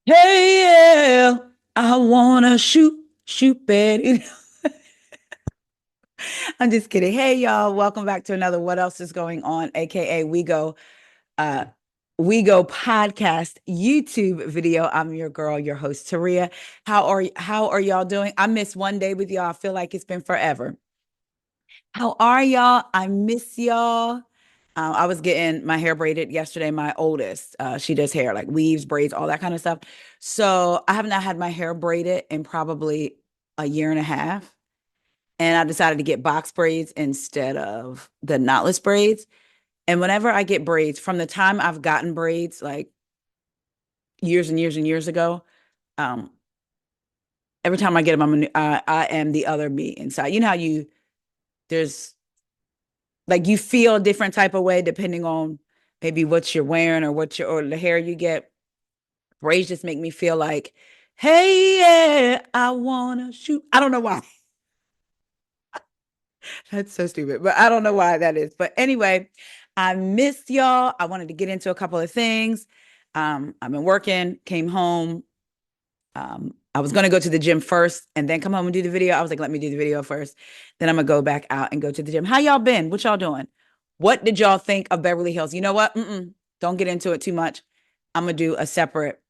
Hey, yeah, I wanna shoot Betty. I'm just kidding. Hey, y'all, welcome back to another What Else Is Going On, aka uh, We Go podcast YouTube video. I'm your girl, your host, Taria. How are y'all doing? I missed one day with y'all. I feel like it's been forever. How are y'all? I miss y'all. I was getting my hair braided yesterday. My oldest, she does hair, like weaves, braids, all that kind of stuff. So I have not had my hair braided in probably a year and a half. And I decided to get box braids instead of the knotless braids. And whenever I get braids, from the time I've gotten braids, like years and years and years ago, um, every time I get them, I am the other me inside. You know how there's like you feel a different type of way depending on maybe what you're wearing or or the hair you get. Braids just make me feel like, hey, yeah, I wanna shoot. I don't know why. That's so stupid, but I don't know why that is. But anyway, I missed y'all. I wanted to get into a couple of things. I've been working, came home. I was gonna go to the gym first and then come home and do the video. I was like, let me do the video first. Then I'm gonna go back out and go to the gym. How y'all been? What y'all doing? What did y'all think of Beverly Hills? You know what? Don't get into it too much. I'm gonna do a separate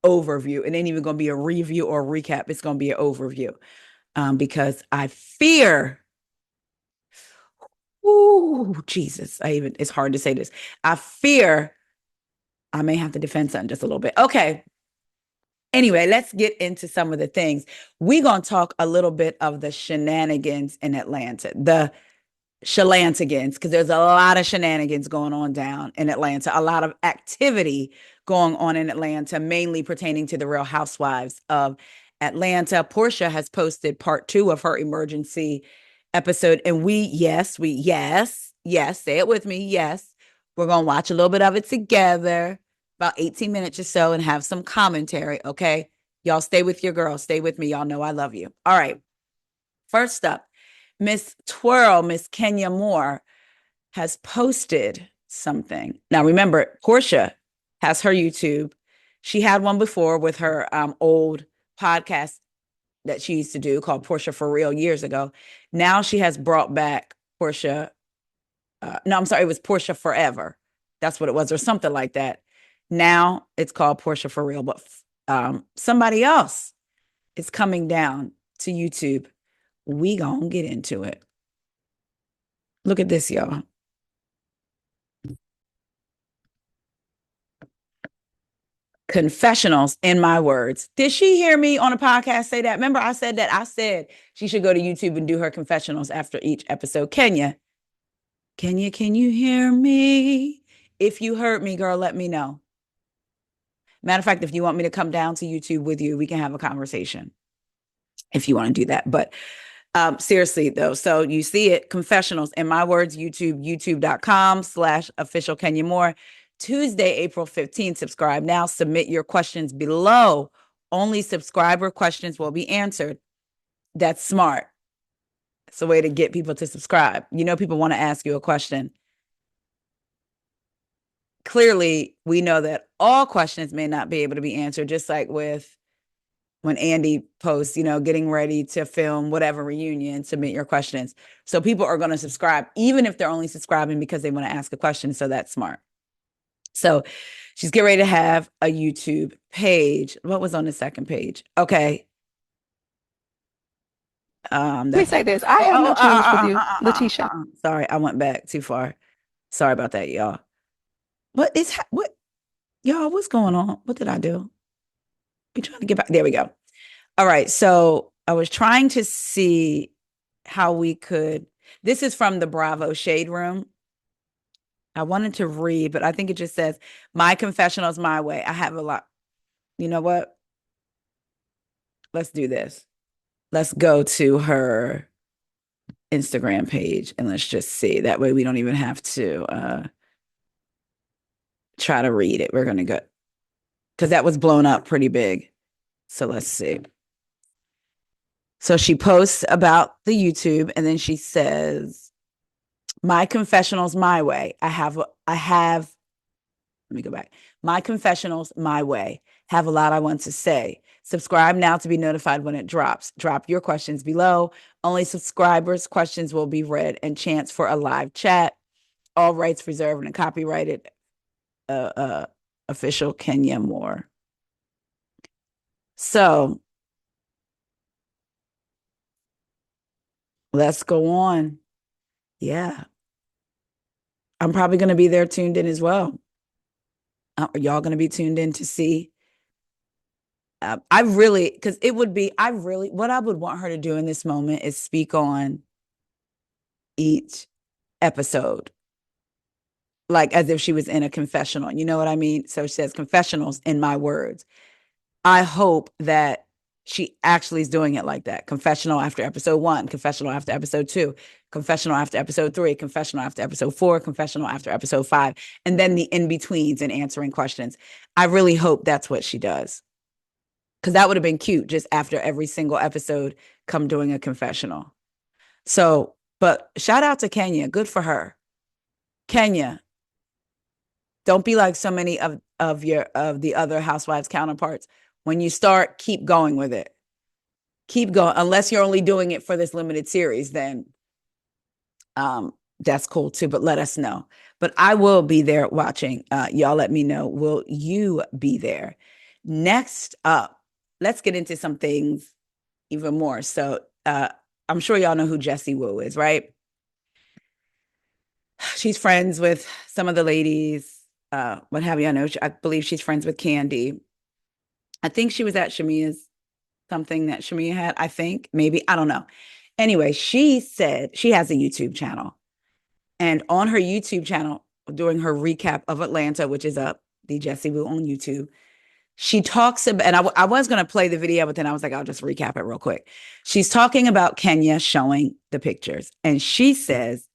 overview. It ain't even gonna be a review or a recap. It's gonna be an overview. Because I fear, ooh, Jesus, it's hard to say this. I fear I may have to defend something just a little bit. Okay. Anyway, let's get into some of the things. We're gonna talk a little bit of the shenanigans in Atlanta, the shenanigans, because there's a lot of shenanigans going on down in Atlanta, a lot of activity going on in Atlanta, mainly pertaining to the Real Housewives of Atlanta. Porsha has posted part two of her emergency episode, and yes, say it with me, yes, we're gonna watch a little bit of it together, about 18 minutes or so, and have some commentary. Okay, y'all, stay with your girl, stay with me. Y'all know I love you. All right, first up. Miss Twirl, Miss Kenya Moore, has posted something. Now, remember, Porsha has her YouTube. She had one before with her old podcast that she used to do called Porsha for Real years ago. Now she has brought back Porsha. No, I'm sorry, it was Porsha Forever. That's what it was, or something like that. Now it's called Porsha for Real, but somebody else is coming down to YouTube. We gonna get into it. Look at this, y'all. Confessionals, in my words. Did she hear me on a podcast say that? Remember, I said that? I said she should go to YouTube and do her confessionals after each episode. Kenya, can you hear me? If you heard me, girl, let me know. Matter of fact, if you want me to come down to YouTube with you, we can have a conversation if you want to do that. But seriously, though, so you see it, confessionals, in my words, youtube.com/official Kenya Moore. Tuesday, April 15th. Subscribe now. Submit your questions below. Only subscriber questions will be answered. That's smart. It's a way to get people to subscribe. You know, people want to ask you a question. Clearly, we know that all questions may not be able to be answered, just like with when Andy posts, getting ready to film whatever reunion, submit your questions. So people are going to subscribe, even if they're only subscribing because they want to ask a question. So that's smart. So she's getting ready to have a YouTube page. What was on the second page? Okay. Let me That's say this. I have no challenge with you, Letitia. sorry, I went back too far. Sorry about that, y'all. What y'all, what's going on? What did I do? We trying to get back. There we go. All right. So I was trying to see how we could. This is from the Bravo Shade Room. I wanted to read, but I think it just says, my confessionals my way. I have a lot. You know what? Let's do this. Let's go to her Instagram page and let's just see. That way we don't even have to try to read it. We're going to go because that was blown up pretty big. So let's see. So she posts about the YouTube and then she says, my confessionals my way. I have Let me go back. My confessionals, my way. Have a lot I want to say. Subscribe now to be notified when it drops. Drop your questions below. Only subscribers' questions will be read and chance for a live chat. All rights reserved and copyrighted. Official Kenya Moore. So let's go on. Yeah. I'm probably going to be there tuned in as well. Are y'all going to be tuned in to see? I really, because it would be, what I would want her to do in this moment is speak on each episode, like as if she was in a confessional. You know what I mean? So she says, confessionals in my words. I hope that she actually is doing it like that. Confessional after episode 1, confessional after episode 2, confessional after episode 3, confessional after episode 4, confessional after episode 5, and then the in-betweens and answering questions. I really hope that's what she does. Because that would have been cute, just after every single episode, come doing a confessional. So, but shout out to Kenya. Good for her. Kenya, don't be like so many of the other housewives counterparts. When you start, keep going with it. Keep going. Unless you're only doing it for this limited series, then that's cool too. But let us know. But I will be there watching. Y'all let me know. Will you be there? Next up, let's get into some things even more. So I'm sure y'all know who Jessie Wu is, right? She's friends with some of the ladies. What have you? I believe she's friends with Candy. I think she was at Shamia's something that Shamia had, I think, maybe, I don't know. Anyway, she said she has a YouTube channel. And on her YouTube channel, doing her recap of Atlanta, which is up, the Jessie Wu on YouTube, she talks about, and I was going to play the video, but then I was like, I'll just recap it real quick. She's talking about Kenya showing the pictures. And she says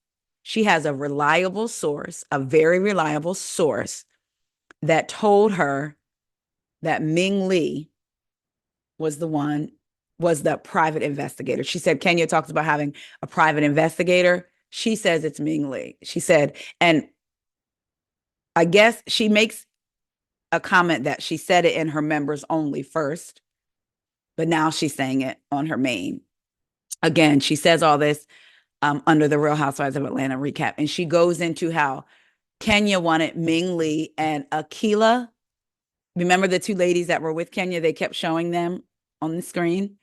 she has a reliable source, a very reliable source that told her that Ming Lee was the private investigator. She said Kenya talks about having a private investigator. She says it's Ming Lee. She said, and I guess she makes a comment that she said it in her members only first, but now she's saying it on her main. Again, she says all this under the Real Housewives of Atlanta recap. And she goes into how Kenya wanted Ming Lee and Akila. Remember the two ladies that were with Kenya? They kept showing them on the screen.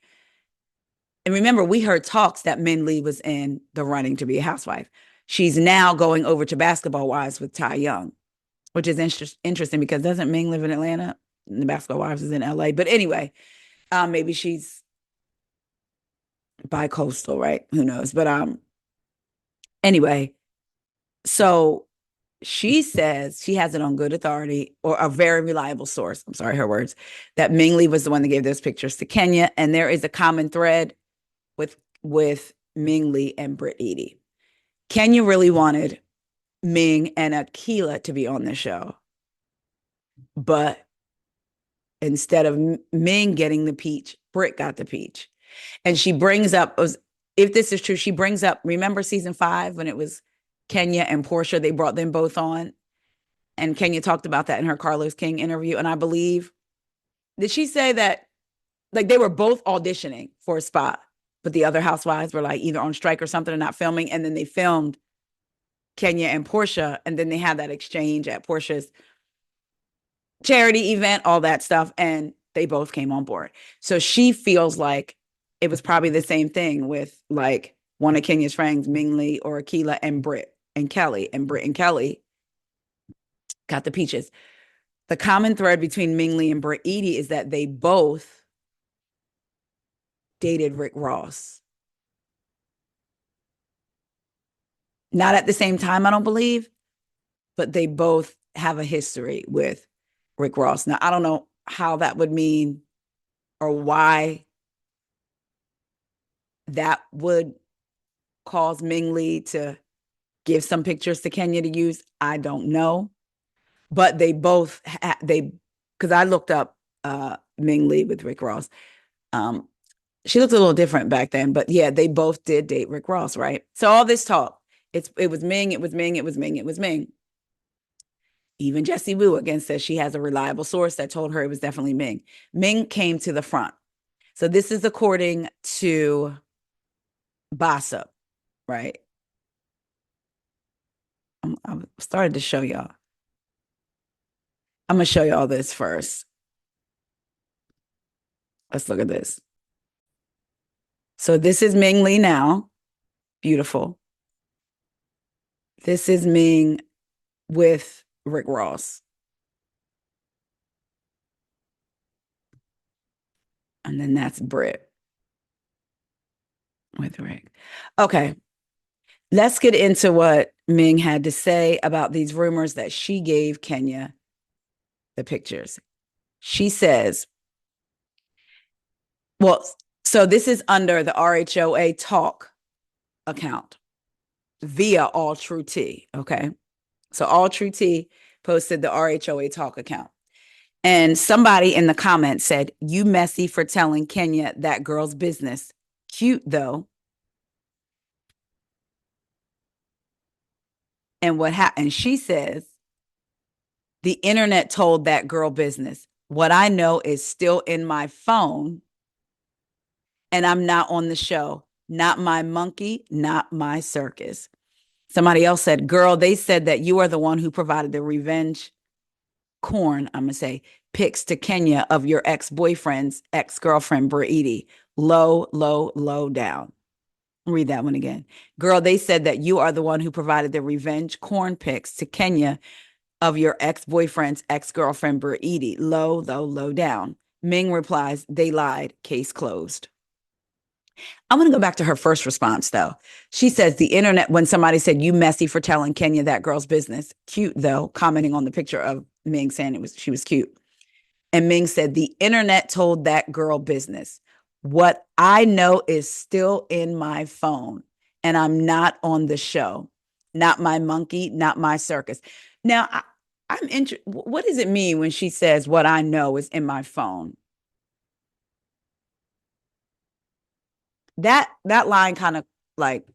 And remember, we heard talks that Ming Lee was in the running to be a housewife. She's now going over to Basketball Wives with Ty Young, which is interesting because doesn't Ming live in Atlanta? And the Basketball Wives is in LA. But anyway, maybe she's bi-coastal, right? Who knows? But anyway, so she says she has it on good authority or a very reliable source. I'm sorry, her words, that Ming Lee was the one that gave those pictures to Kenya. And there is a common thread with Ming Lee and Brit Edie. Kenya really wanted Ming and Akila to be on the show. But instead of Ming getting the peach, Brit got the peach. And she brings up, if this is true, she brings up, remember season 5 when it was Kenya and Porsha, they brought them both on. And Kenya talked about that in her Carlos King interview. And I believe, did she say that, like they were both auditioning for a spot, but the other housewives were like either on strike or something and not filming. And then they filmed Kenya and Porsha. And then they had that exchange at Porsha's charity event, all that stuff. And they both came on board. So she feels like it was probably the same thing with like one of Kenya's friends, Ming Lee or Akila and Brit and Kelly. And Brit and Kelly got the peaches. The common thread between Ming Lee and Brit Edie is that they both dated Rick Ross. Not at the same time, I don't believe, but they both have a history with Rick Ross. Now, I don't know how that would mean or why that would cause Ming Lee to give some pictures to Kenya to use. I don't know. But they both, because I looked up Ming Lee with Rick Ross. She looked a little different back then, but yeah, they both did date Rick Ross, right? So all this talk, it was Ming, it was Ming, it was Ming, it was Ming. Even Jessie Wu again says she has a reliable source that told her it was definitely Ming. Ming came to the front. So this is according to Bossip, right? I'm started to show y'all. I'm going to show y'all this first. Let's look at this. So this is Ming Lee now. Beautiful. This is Ming with Rick Ross. And then that's Brit with Rick. Okay. Let's get into what Ming had to say about these rumors that she gave Kenya the pictures. She says, well, so this is under the RHOA Talk account via All True Tea. Okay. So All True Tea posted the RHOA Talk account. And somebody in the comments said, "You messy for telling Kenya that girl's business. Cute though." And what happened? She says, "The internet told that girl business. What I know is still in my phone, and I'm not on the show. Not my monkey, not my circus." Somebody else said, "Girl, they said that you are the one who provided the revenge corn, I'm going to say, pics to Kenya of your ex-boyfriend's ex-girlfriend, Brit. Low, low, low down." Read that one again. "Girl, they said that you are the one who provided the revenge corn pics to Kenya of your ex-boyfriend's ex-girlfriend, Brit. Low, low, low down." Ming replies, "They lied. Case closed." I'm going to go back to her first response, though. She says the internet, when somebody said, "You messy for telling Kenya that girl's business." Cute, though, commenting on the picture of Ming saying she was cute. And Ming said, "The internet told that girl business. What I know is still in my phone, and I'm not on the show. Not my monkey, not my circus." Now, I'm interested. What does it mean when she says what I know is in my phone? That line kind of like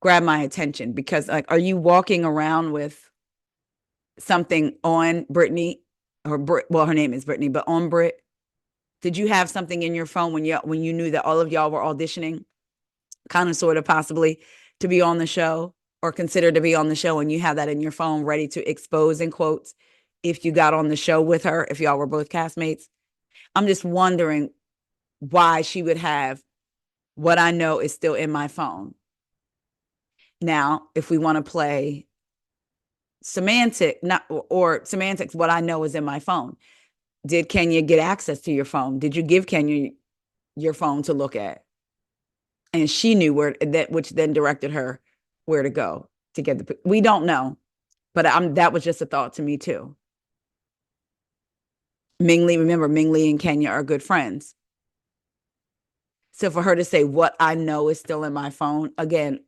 grabbed my attention because, like, are you walking around with something on Brittany or Brit? Well, her name is Brittany, but on Brit. Did you have something in your phone when you knew that all of y'all were auditioning, kind of, sort of, possibly to be on the show or considered to be on the show, and you have that in your phone ready to expose, in quotes, if you got on the show with her, if y'all were both castmates? I'm just wondering why she would have what I know is still in my phone. Now, if we want to play semantics, what I know is in my phone. Did Kenya get access to your phone? Did you give Kenya your phone to look at? And she knew which then directed her where to go to get we don't know, but that was just a thought to me too. Remember, Ming Lee and Kenya are good friends. So for her to say what I know is still in my phone, again,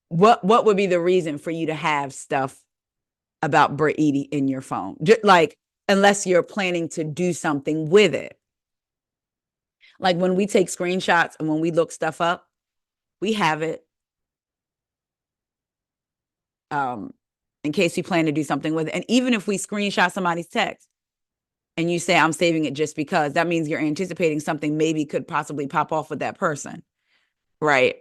what would be the reason for you to have stuff about Brit in your phone? Just like, unless you're planning to do something with it. Like when we take screenshots and when we look stuff up, we have it in case you plan to do something with it. And even if we screenshot somebody's text and you say, "I'm saving it just because," that means you're anticipating something maybe could possibly pop off with that person, right?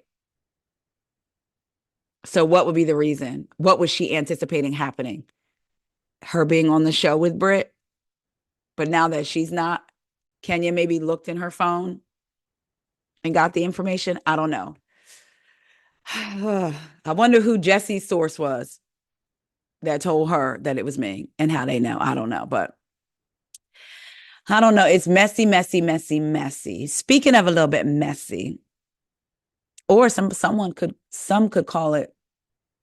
So what would be the reason? What was she anticipating happening? Her being on the show with Brit? But now that she's not, Kenya maybe looked in her phone and got the information. I don't know. I wonder who Jessie's source was that told her that it was me and how they know. I don't know, but I don't know. It's messy, messy, messy, messy. Speaking of a little bit messy, or some could call it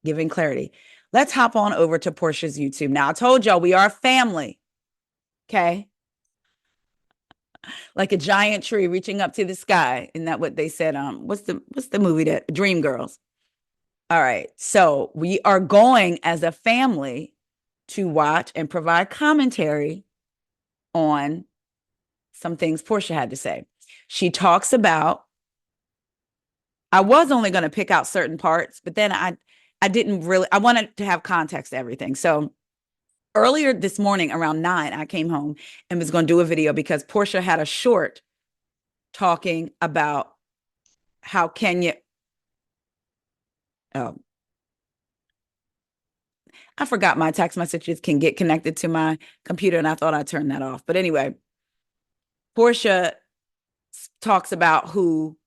giving clarity. Let's hop on over to Porsha's YouTube. Now, I told y'all we are family. Okay. Like a giant tree reaching up to the sky. Isn't that what they said? What's the movie that Dreamgirls? All right. So we are going as a family to watch and provide commentary on some things Porsha had to say. She talks about, I was only going to pick out certain parts, but then I wanted to have context to everything. So earlier this morning around 9, I came home and was going to do a video because Porsha had a short talking about how Kenya, oh, I forgot my text messages can get connected to my computer and I thought I'd turn that off. But anyway, Porsha talks about who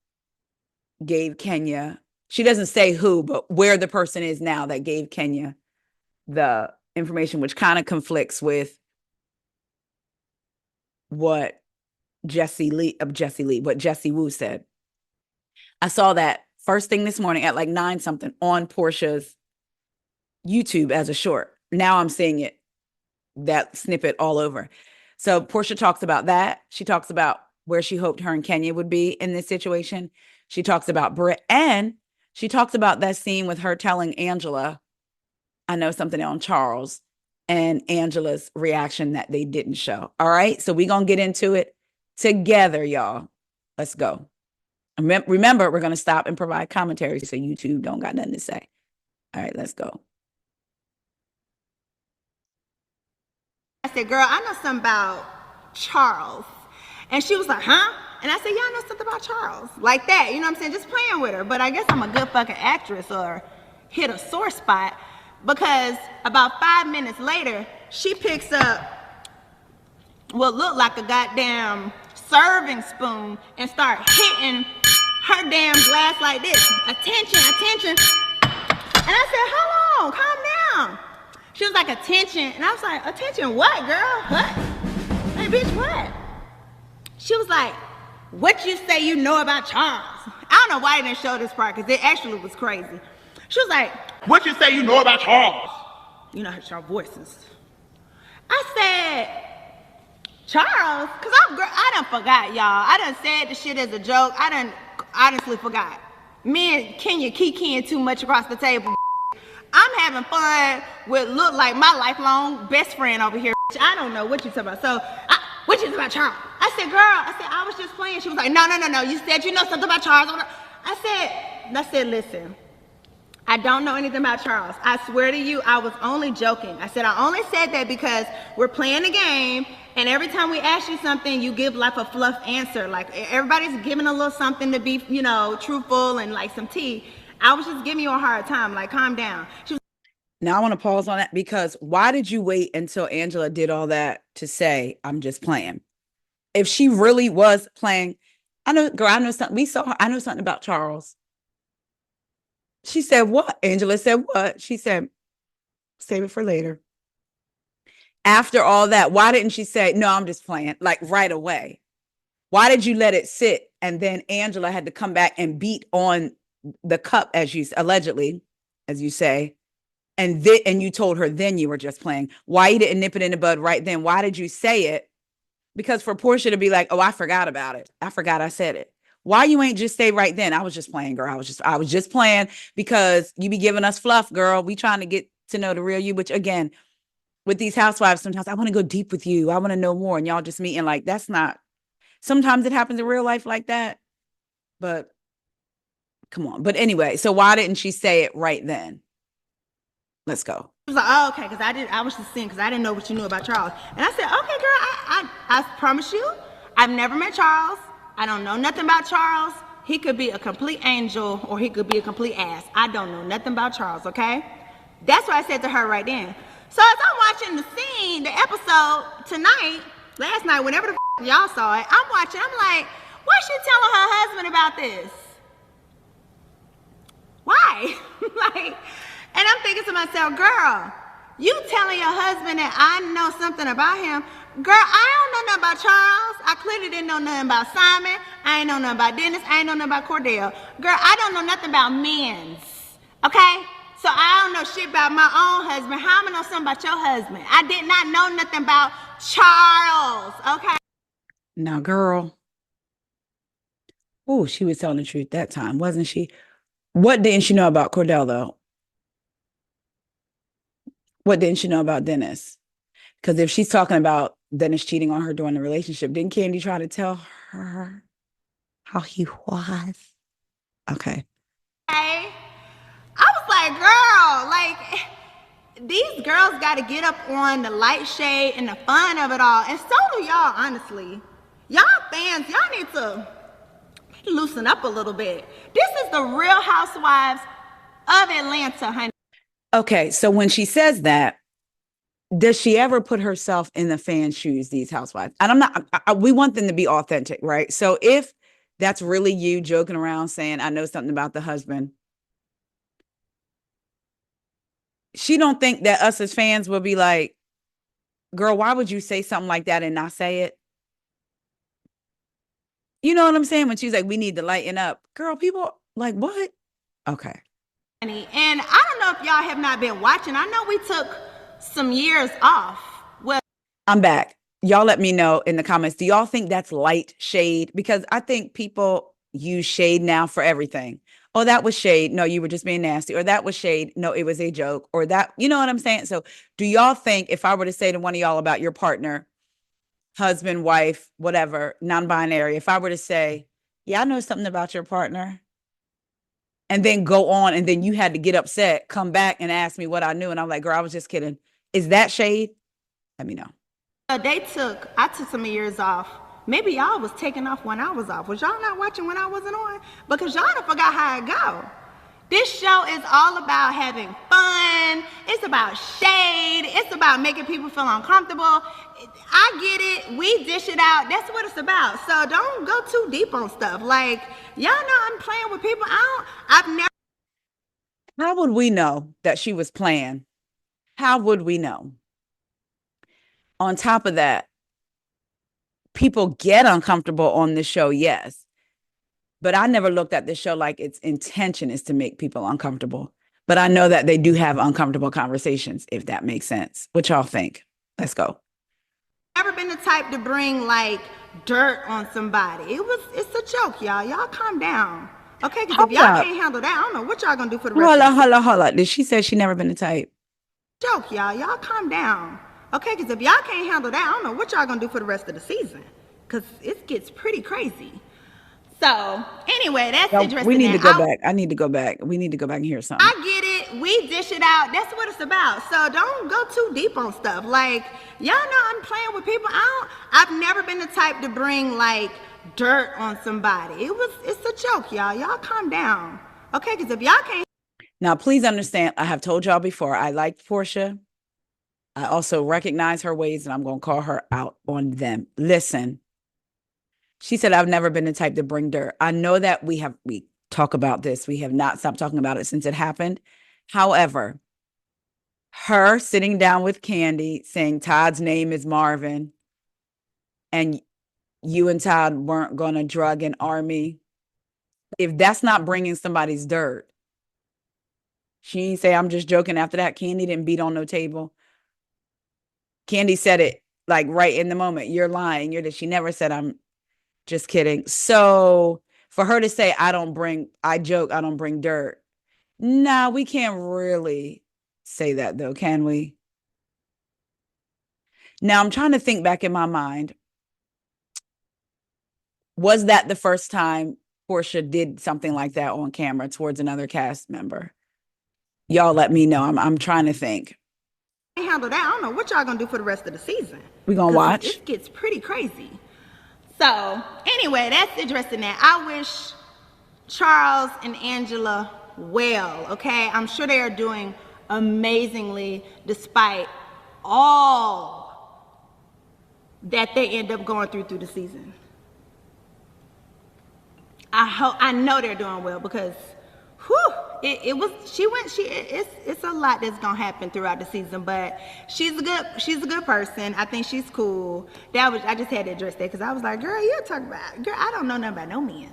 gave Kenya, she doesn't say who, but where the person is now that gave Kenya the information, which kind of conflicts with what what Jesse Wu said. I saw that first thing this morning at like 9 something on Porsha's YouTube as a short. Now I'm seeing it, that snippet all over. So Porsha talks about that. She talks about where she hoped her and Kenya would be in this situation. She talks about Brit, and she talks about that scene with her telling Angela, I know something on Charles, and Angela's reaction that they didn't show. All right. So we're going to get into it together, y'all. Let's go. Remember, we're going to stop and provide commentary so YouTube don't got nothing to say. All right, let's go. I said, girl, I know something about Charles. And she was like, huh? And I said, yeah, I know something about Charles. Like that, you know what I'm saying? Just playing with her. But I guess I'm a good fucking actress or hit a sore spot, because about 5 minutes later, she picks up what looked like a goddamn serving spoon and start hitting her damn glass like this. Attention, attention. And I said, hold on, calm down. She was like, attention. And I was like, attention what, girl? What? Hey, bitch, what? She was like, what you say you know about Charles? I don't know why they didn't show this part, because it actually was crazy. She was like, what you say you know about Charles? You know how our voices. I said, Charles? Because I done forgot, y'all. I done said the shit as a joke. I done honestly forgot. Me and Kenya kikiing too much across the table. I'm having fun with look like my lifelong best friend over here. I don't know what you talking about. So, what you talking about Charles? I said, girl, I was just playing. She was like, no. You said you know something about Charles. I said, listen, I don't know anything about Charles. I swear to you, I was only joking. I said, I only said that because we're playing a game, and every time we ask you something, you give like a fluff answer. Like everybody's giving a little something to be, you know, truthful and like some tea. I was just giving you a hard time, like calm down. Now I want to pause on that, because why did you wait until Angela did all that to say, I'm just playing? If she really was playing, I know something. We saw her. I know something about Charles. She said, what? Angela said, what? She said, save it for later. After all that, why didn't she say, no, I'm just playing, like right away? Why did you let it sit? And then Angela had to come back and beat on the cup, as you allegedly, as you say, and you told her then you were just playing. Why you didn't nip it in the bud right then? Why did you say it? Because for Porsha to be like, oh, I forgot about it. I forgot I said it. Why you ain't just say right then? I was just playing, girl. I was just playing, because you be giving us fluff, girl. We trying to get to know the real you. Which again, with these housewives, sometimes I want to go deep with you. I want to know more, and y'all just meeting like that's not. Sometimes it happens in real life like that, but come on. But anyway, so why didn't she say it right then? Let's go. She was like, oh, okay, because I was just saying, because I didn't know what you knew about Charles. And I said, okay, girl, I promise you, I've never met Charles. I don't know nothing about Charles. He could be a complete angel or he could be a complete ass. I don't know nothing about Charles, okay? That's what I said to her right then. So as I'm watching the scene, the episode tonight, last night, whenever the y'all saw it, I'm watching, I'm like, what's she telling her husband about this? Why? Like, and I'm thinking to myself, girl, you telling your husband that I know something about him. Girl, I don't know nothing about Charles. I clearly didn't know nothing about Simon. I ain't know nothing about Dennis. I ain't know nothing about Cordell. Girl, I don't know nothing about men's. Okay? So I don't know shit about my own husband. How am I know something about your husband? I did not know nothing about Charles. Okay? Now, girl. Oh, she was telling the truth that time, wasn't she? What didn't she know about Cordell, though? What didn't she know about Dennis? Because if she's talking about Dennis cheating on her during the relationship, didn't Candy try to tell her how he was? Okay. I was like, girl, these girls got to get up on the light shade and the fun of it all. And so do y'all, honestly. Y'all fans, y'all need to loosen up a little bit. This is the Real Housewives of Atlanta, honey. Okay, so when she says that, does she ever put herself in the fan's shoes, these housewives? And I'm not, we want them to be authentic, right? So if that's really you joking around saying, I know something about the husband, she don't think that us as fans will be like, girl, why would you say something like that and not say it? You know what I'm saying? When she's like, we need to lighten up. Girl, people like, what? Okay. And I don't know if y'all have not been watching. I know we took some years off. Well, I'm back. Y'all let me know in the comments. Do y'all think that's light shade? Because I think people use shade now for everything. Oh, that was shade. No, you were just being nasty. Or that was shade. No, it was a joke. Or that, you know what I'm saying? So do y'all think if I were to say to one of y'all about your partner, husband, wife, whatever, non-binary, if I were to say, yeah, I know something about your partner, and then go on, and then you had to get upset, come back and ask me what I knew, and I'm like, girl, I was just kidding. Is that shade? Let me know. I took some years off. Maybe y'all was taking off when I was off. Was y'all not watching when I wasn't on? Because y'all done forgot how it go. This show is all about having fun. It's about shade. It's about making people feel uncomfortable. I get it. We dish it out. That's what it's about. So don't go too deep on stuff. Like, y'all know I'm playing with people. I've never. How would we know that she was playing? How would we know? On top of that, people get uncomfortable on this show, yes. But I never looked at this show like its intention is to make people uncomfortable. But I know that they do have uncomfortable conversations, if that makes sense. What y'all think? Let's go. Never been the type to bring like dirt on somebody. It's a joke, y'all. Y'all calm down. Okay, because if y'all can't handle that, I don't know what y'all gonna do for the rest of the season. Hold on. Did she say she never been the type? Joke, y'all. Y'all calm down. Okay, because if y'all can't handle that, I don't know what y'all gonna do for the rest of the season. Because it gets pretty crazy. So, anyway, that's interesting. We need to go back. I need to go back. We need to go back and hear something. I get it. We dish it out. That's what it's about. So, don't go too deep on stuff. Like, y'all know I'm playing with people. I've never been the type to bring, like, dirt on somebody. It's a joke, y'all. Y'all calm down. Okay, because if y'all can't. Now, please understand, I have told y'all before, I like Porsha. I also recognize her ways, and I'm going to call her out on them. Listen. She said, I've never been the type to bring dirt. I know that we talk about this. We have not stopped talking about it since it happened. However, her sitting down with Candy saying Todd's name is Marvin and you and Todd weren't going to drug an army. If that's not bringing somebody's dirt, she didn't say, I'm just joking. After that, Candy didn't beat on no table. Candy said it like right in the moment. You're lying. She never said, I'm just kidding. So for her to say, I don't bring dirt. Nah, we can't really say that though, can we? Now I'm trying to think back in my mind. Was that the first time Porsha did something like that on camera towards another cast member? Y'all let me know. I'm trying to think. Handle that. I don't know what y'all gonna do for the rest of the season. We gonna watch? It gets pretty crazy. So, anyway, that's interesting. I wish Charles and Angela well, okay? I'm sure they are doing amazingly despite all that they end up going through the season. I know they're doing well because it's a lot that's gonna happen throughout the season, but she's a good person. I think she's cool. I just had to address that because I was like, girl, I don't know nothing about no men.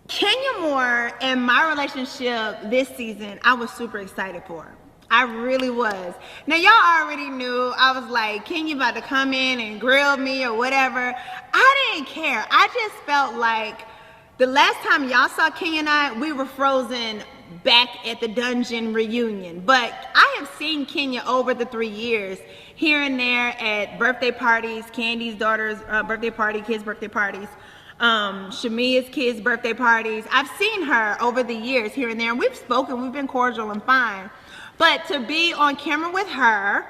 Kenya Moore and my relationship this season, I was super excited for. I really was. Now y'all already knew I was like, Kenya about to come in and grill me or whatever. I didn't care. I just felt like the last time y'all saw Kenya and I, we were frozen back at the dungeon reunion. But I have seen Kenya over the 3 years, here and there at birthday parties, Candy's daughter's birthday party, kids' birthday parties, Shamia's kids' birthday parties. I've seen her over the years here and there, and we've spoken, we've been cordial and fine. But to be on camera with her,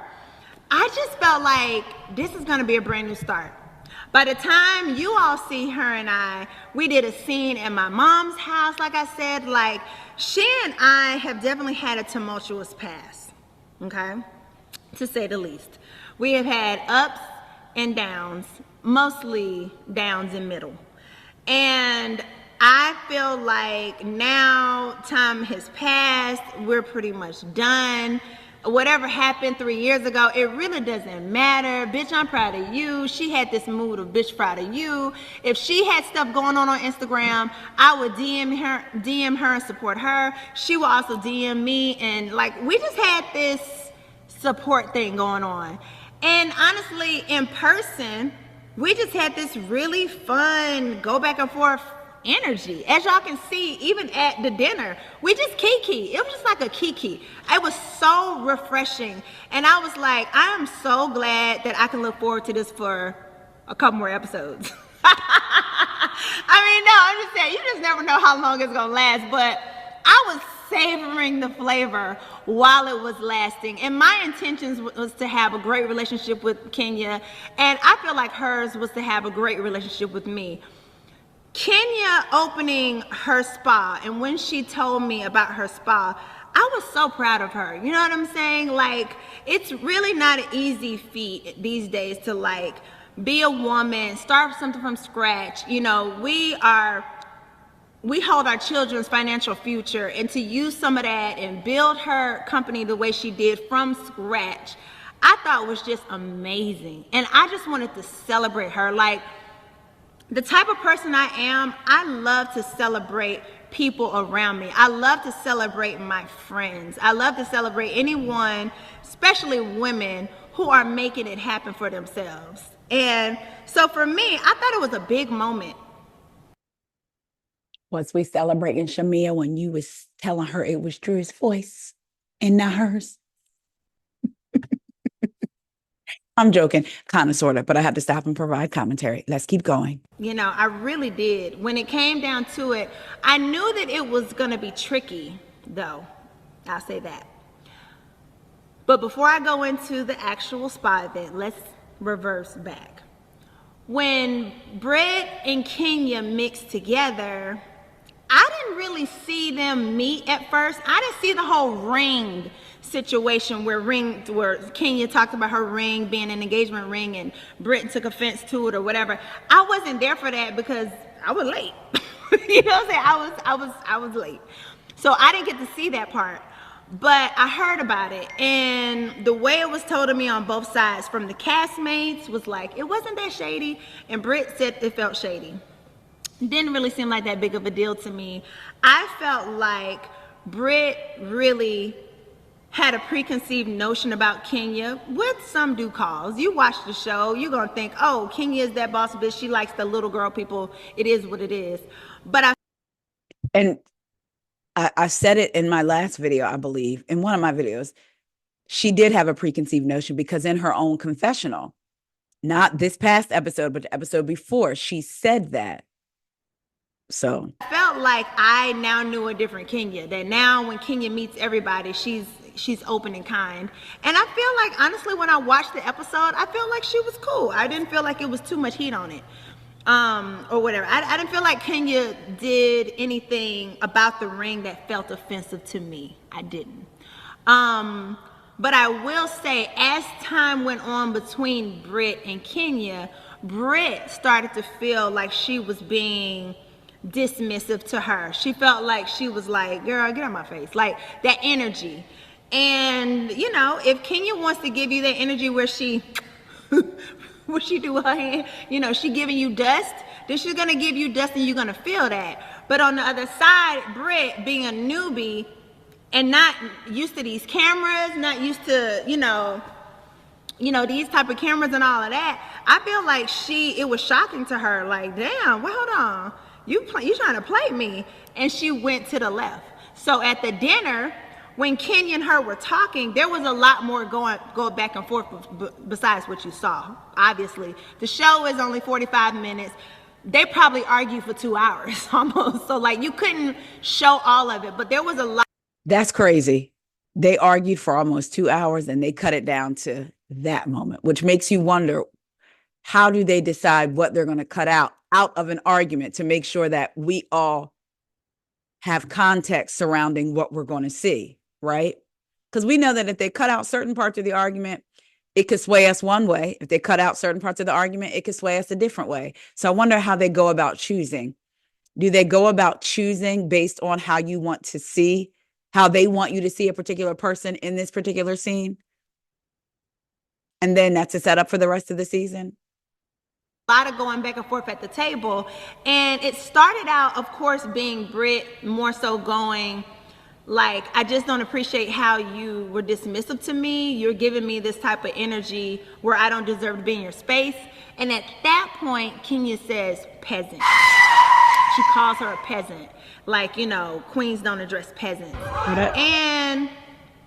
I just felt like this is gonna be a brand new start. By the time you all see her and I, we did a scene at my mom's house, like I said. Like, she and I have definitely had a tumultuous past, okay? To say the least. We have had ups and downs, mostly downs and middle. And I feel like now time has passed, we're pretty much done. Whatever happened 3 years ago, it really doesn't matter. Bitch, I'm proud of you. She had this mood of bitch proud of you. If she had stuff going on Instagram, I would DM her and support her. She would also DM me, and like, we just had this support thing going on. And honestly, in person, we just had this really fun go back and forth energy. As y'all can see, even at the dinner, we just kiki. It was just like a kiki. It was so refreshing. And I was like, I am so glad that I can look forward to this for a couple more episodes. I mean, no, I'm just saying, you just never know how long it's gonna last, but I was savoring the flavor while it was lasting. And my intentions was to have a great relationship with Kenya, and I feel like hers was to have a great relationship with me. Kenya opening her spa, and when she told me about her spa, I was so proud of her. You know what I'm saying? Like, it's really not an easy feat these days to like be a woman, start something from scratch. You know, we hold our children's financial future, and to use some of that and build her company the way she did from scratch, I thought was just amazing. And I just wanted to celebrate her. Like, the type of person I am, I love to celebrate people around me. I love to celebrate my friends. I love to celebrate anyone, especially women, who are making it happen for themselves. And so for me, I thought it was a big moment. Was we celebrating Shamia when you was telling her it was Drew's voice and not hers? I'm joking, kind of, sort of, but I had to stop and provide commentary. Let's keep going. You know, I really did. When it came down to it, I knew that it was going to be tricky, though. I'll say that. But before I go into the actual spa event, let's reverse back. When Brit and Kenya mixed together, I didn't really see them meet at first. I didn't see the whole ring situation where Kenya talked about her ring being an engagement ring and Brit took offense to it or whatever. I wasn't there for that because I was late. You know what I'm saying? I was late. So I didn't get to see that part. But I heard about it, and the way it was told to me on both sides from the castmates was like, it wasn't that shady, and Brit said it felt shady. Didn't really seem like that big of a deal to me. I felt like Brit really had a preconceived notion about Kenya, with some due cause. You watch the show, you're gonna think, oh, Kenya is that boss bitch, she likes the little girl people, it is what it is. But I said it in my last video, I believe, in one of my videos, she did have a preconceived notion because in her own confessional, not this past episode, but the episode before, she said that. So I felt like I now knew a different Kenya, that now when Kenya meets everybody, she's open and kind. And I feel like, honestly, when I watched the episode, I felt like she was cool. I didn't feel like it was too much heat on it. Or whatever. I didn't feel like Kenya did anything about the ring that felt offensive to me. I didn't. But I will say, as time went on between Brit and Kenya, Brit started to feel like she was being dismissive to her. She felt like she was like, girl, get out of my face. Like, that energy. And, you know, if Kenya wants to give you that energy where she what she do with her hand, you know, she giving you dust, then she's gonna give you dust and you're gonna feel that. But on the other side, Brit, being a newbie and not used to these cameras, not used to, you know, these type of cameras and all of that, I feel like it was shocking to her, like, damn, well, hold on, you trying to play me. And she went to the left. So at the dinner, when Kenya and her were talking, there was a lot more go back and forth besides what you saw. Obviously, the show is only 45 minutes. They probably argued for 2 hours almost. So like, you couldn't show all of it, but there was a lot. That's crazy. they argued for almost 2 hours and they cut it down to that moment, which makes you wonder, how do they decide what they're going to cut out of an argument to make sure that we all have context surrounding what we're going to see, right? Because we know that if they cut out certain parts of the argument, it could sway us one way. If they cut out certain parts of the argument, it could sway us a different way. So I wonder how they go about choosing. Do they go about choosing based on how you want to see, how they want you to see a particular person in this particular scene? And then that's a setup for the rest of the season? A lot of going back and forth at the table. And it started out, of course, being Brit more so going, like, I just don't appreciate how you were dismissive to me. You're giving me this type of energy where I don't deserve to be in your space. And at that point, Kenya says, peasant. She calls her a peasant. Like, you know, queens don't address peasants. And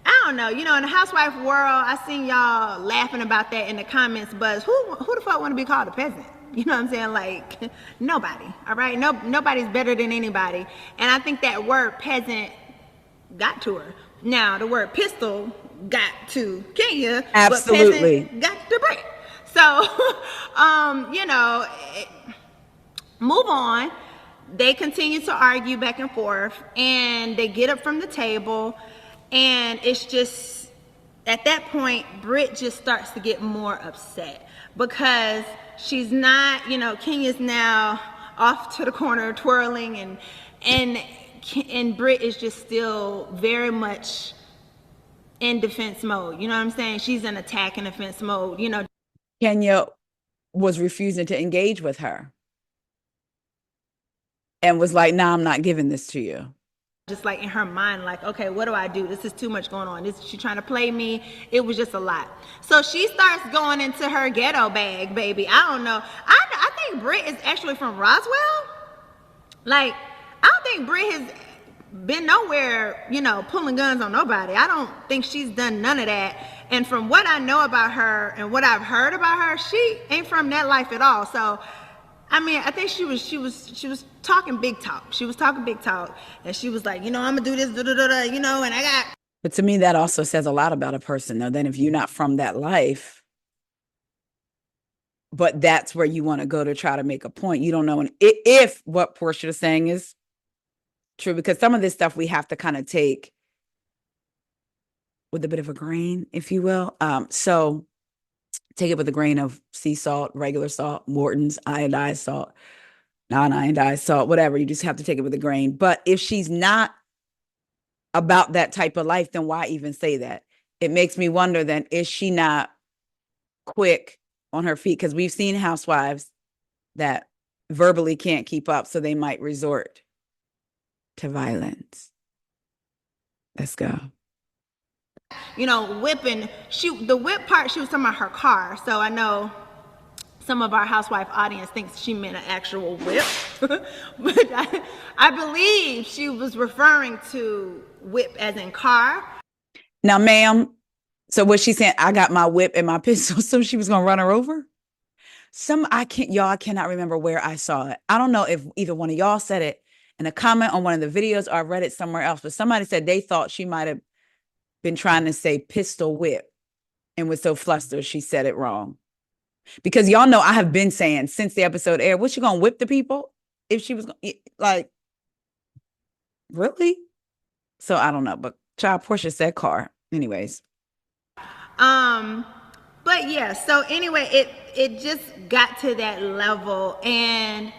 I don't know, you know, in the housewife world, I seen y'all laughing about that in the comments, but who the fuck want to be called a peasant? You know what I'm saying? Like, nobody, all right? Nobody's better than anybody. And I think that word peasant got to her. Now, the word pistol got to Kenya, absolutely, but peasant got to Brit. So, you know, move on. They continue to argue back and forth, and they get up from the table, and it's just, at that point, Brit just starts to get more upset because she's not, you know, Kenya's now off to the corner twirling, and Brit is just still very much in defense mode. You know what I'm saying? She's in attack and defense mode, you know. Kenya was refusing to engage with her and was like, nah, I'm not giving this to you. Just like in her mind, like, okay, what do I do? This is too much going on. She's trying to play me. It was just a lot. So she starts going into her ghetto bag, baby. I don't know. I think Brit is actually from Roswell. Like, I don't think Brit has been nowhere, you know, pulling guns on nobody. I don't think she's done none of that. And from what I know about her and what I've heard about her, she ain't from that life at all. So, I mean, I think she was talking big talk. She was talking big talk, and she was like, you know, I'm gonna do this, you know, and I got. But to me, that also says a lot about a person, though. Then if you're not from that life, but that's where you want to go to try to make a point, you don't know if what Porsha is saying is true, because some of this stuff we have to kind of take with a bit of a grain, if you will. So take it with a grain of sea salt, regular salt, Morton's, iodized salt, non-iodized salt, whatever. You just have to take it with a grain. But if she's not about that type of life, then why even say that? It makes me wonder then, is she not quick on her feet? Because we've seen housewives that verbally can't keep up, so they might resort to violence. Let's go. You know, whipping. The whip part, she was talking about her car. So I know some of our housewife audience thinks she meant an actual whip. But I believe she was referring to whip as in car. Now, ma'am, so what she saying, I got my whip and my pistol, so she was going to run her over? I cannot remember where I saw it. I don't know if either one of y'all said it in a comment on one of the videos, or I read it somewhere else, but somebody said they thought she might have been trying to say pistol whip and was so flustered she said it wrong. Because y'all know I have been saying since the episode aired, was she gonna whip the people if she was like, really? So I don't know, but child, Porsha said car anyways. But yeah, so anyway, it just got to that level. And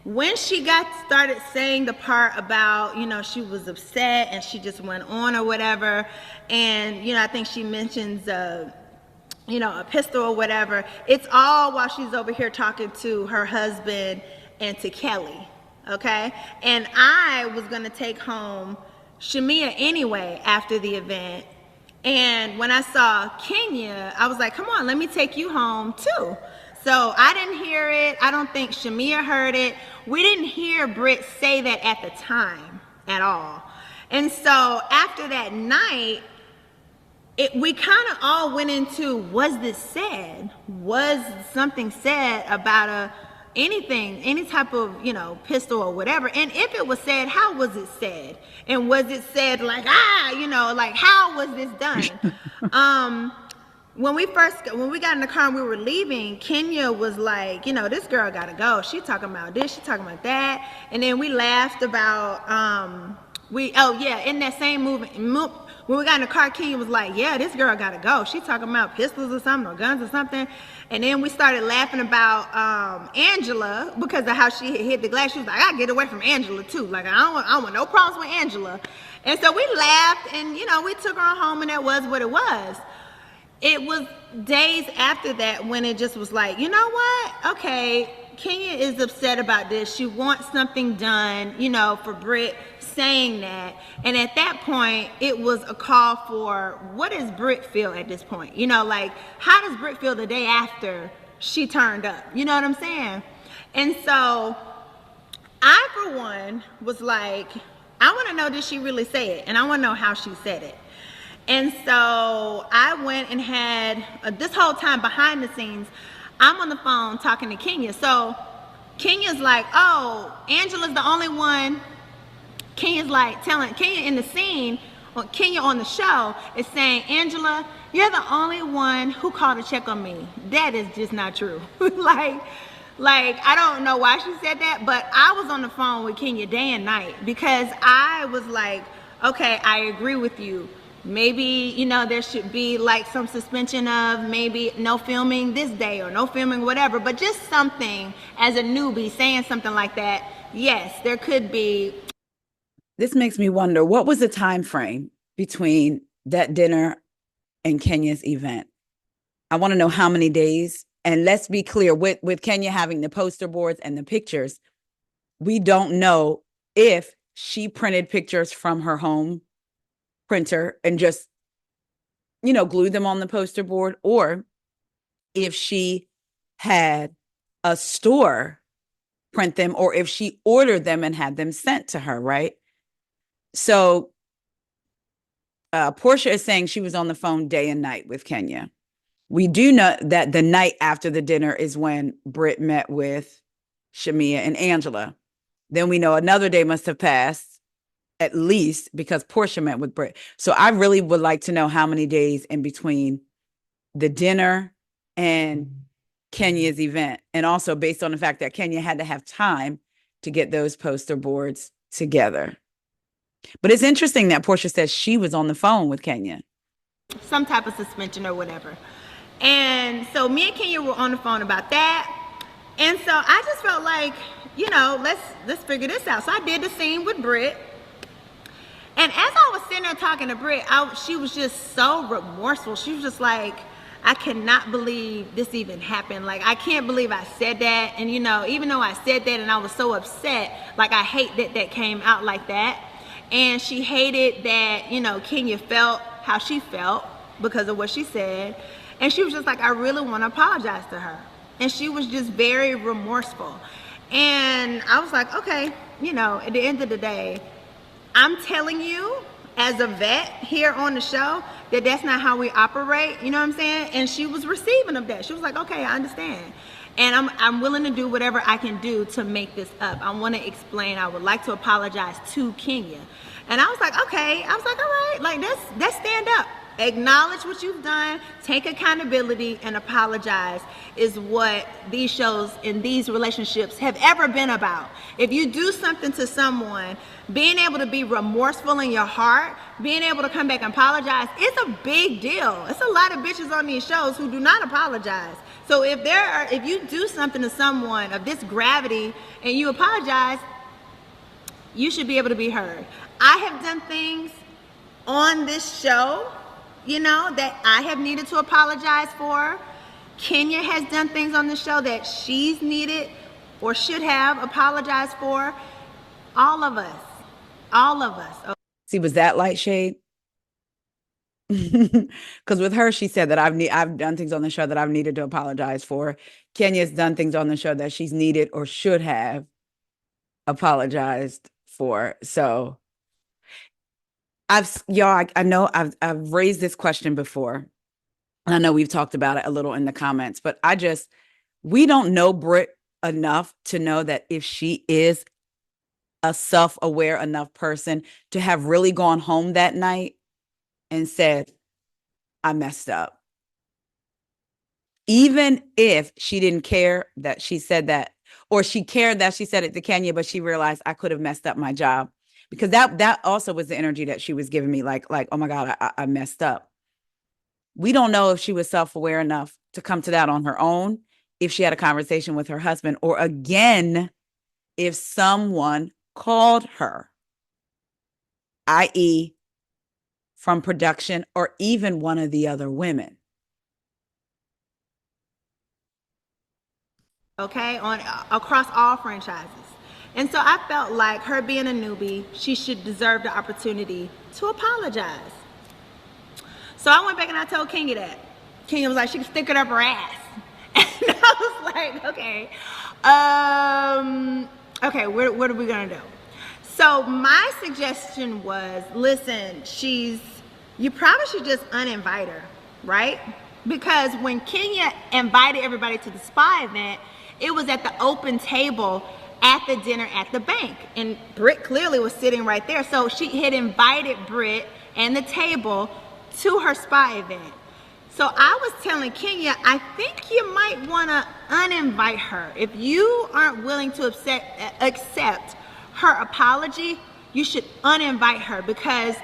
when she started saying the part about, you know, she was upset and she just went on or whatever, and, you know, I think she mentions, you know, a pistol or whatever, it's all while she's over here talking to her husband and to Kelly, okay? And I was going to take home Shamia anyway after the event. And when I saw Kenya, I was like, come on, let me take you home too. So I didn't hear it. I don't think Shamia heard it. We didn't hear Brit say that at the time at all. And so after that night, we kind of all went into, was this said? Was something said about anything, any type of, you know, pistol or whatever. And if it was said, how was it said? And was it said like, you know, like, how was this done? When we got in the car and we were leaving, Kenya was like, you know, this girl gotta go. She talking about this, she talking about that. And then we laughed about, in that same movie, when we got in the car, Kenya was like, yeah, this girl gotta go. She talking about pistols or something, or guns or something. And then we started laughing about Angela, because of how she hit the glass. She was like, I get away from Angela too. Like, I don't want no problems with Angela. And so we laughed, and, you know, we took her home, and that was what it was. It was days after that when it just was like, you know what? Okay, Kenya is upset about this. She wants something done, you know, for Brit saying that. And at that point, it was a call for, what does Brit feel at this point? You know, like, how does Brit feel the day after she turned up? You know what I'm saying? And so I, for one, was like, I want to know, did she really say it? And I want to know how she said it. And so I went and had, this whole time behind the scenes, I'm on the phone talking to Kenya. So Kenya's like, oh, Angela's the only one. Kenya's like telling, Kenya in the scene, or Kenya on the show is saying, Angela, you're the only one who called to check on me. That is just not true. like, I don't know why she said that, but I was on the phone with Kenya day and night, because I was like, okay, I agree with you. Maybe, you know, there should be like some suspension of maybe no filming this day or no filming whatever, but just something as a newbie saying something like that. Yes, there could be. This makes me wonder, what was the time frame between that dinner and Kenya's event? I want to know how many days. And let's be clear, with Kenya having the poster boards and the pictures, we don't know if she printed pictures from her home printer and just, you know, glued them on the poster board, or if she had a store print them, or if she ordered them and had them sent to her, right? So Porsha is saying she was on the phone day and night with Kenya. We do know that the night after the dinner is when Brit met with Shamia and Angela. Then we know another day must have passed, at least, because Porsha met with Brit. So I really would like to know how many days in between the dinner and Kenya's event. And also based on the fact that Kenya had to have time to get those poster boards together. But it's interesting that Porsha says she was on the phone with Kenya. Some type of suspension or whatever. And so me and Kenya were on the phone about that. And so I just felt like, you know, let's figure this out. So I did the scene with Brit. And as I was sitting there talking to Brit, she was just so remorseful. She was just like, I cannot believe this even happened. Like, I can't believe I said that. And, you know, even though I said that and I was so upset, like, I hate that that came out like that. And she hated that, you know, Kenya felt how she felt because of what she said. And she was just like, I really want to apologize to her. And she was just very remorseful. And I was like, okay, you know, at the end of the day, I'm telling you as a vet here on the show that that's not how we operate, you know what I'm saying? And she was receiving of that. She was like, okay, I understand. And I'm willing to do whatever I can do to make this up. I want to explain, I would like to apologize to Kenya. And I was like, okay. I was like, all right, like let's stand up. Acknowledge what you've done, take accountability, and apologize is what these shows and these relationships have ever been about. If you do something to someone, being able to be remorseful in your heart, being able to come back and apologize, it's a big deal. It's a lot of bitches on these shows who do not apologize. So if you do something to someone of this gravity and you apologize, you should be able to be heard. I have done things on this show, you know, that I have needed to apologize for. Kenya has done things on the show that she's needed or should have apologized for. All of us. Okay. See, was that light shade? Because with her, she said that I've done things on the show that I've needed to apologize for. Kenya's done things on the show that she's needed or should have apologized for. So I know I've raised this question before. And I know we've talked about it a little in the comments, but we don't know Brit enough to know that if she is a self-aware enough person to have really gone home that night and said, I messed up. Even if she didn't care that she said that, or she cared that she said it to Kenya, but she realized I could have messed up my job, because that also was the energy that she was giving me, like, oh my God, I messed up. We don't know if she was self-aware enough to come to that on her own, if she had a conversation with her husband, or again, if someone called her, i.e., from production or even one of the other women. Okay, on across all franchises. And so I felt like her being a newbie, she should deserve the opportunity to apologize. So I went back and I told Kenya that. Kenya was like, she could stick it up her ass. And I was like, okay. Okay, what are we gonna do? So my suggestion was, listen, you probably should just uninvite her, right? Because when Kenya invited everybody to the spa event, it was at the open table at the dinner at the bank. And Brit clearly was sitting right there. So she had invited Brit and the table to her spa event. So I was telling Kenya, I think you might want to uninvite her. If you aren't willing to accept her apology, you should uninvite her, because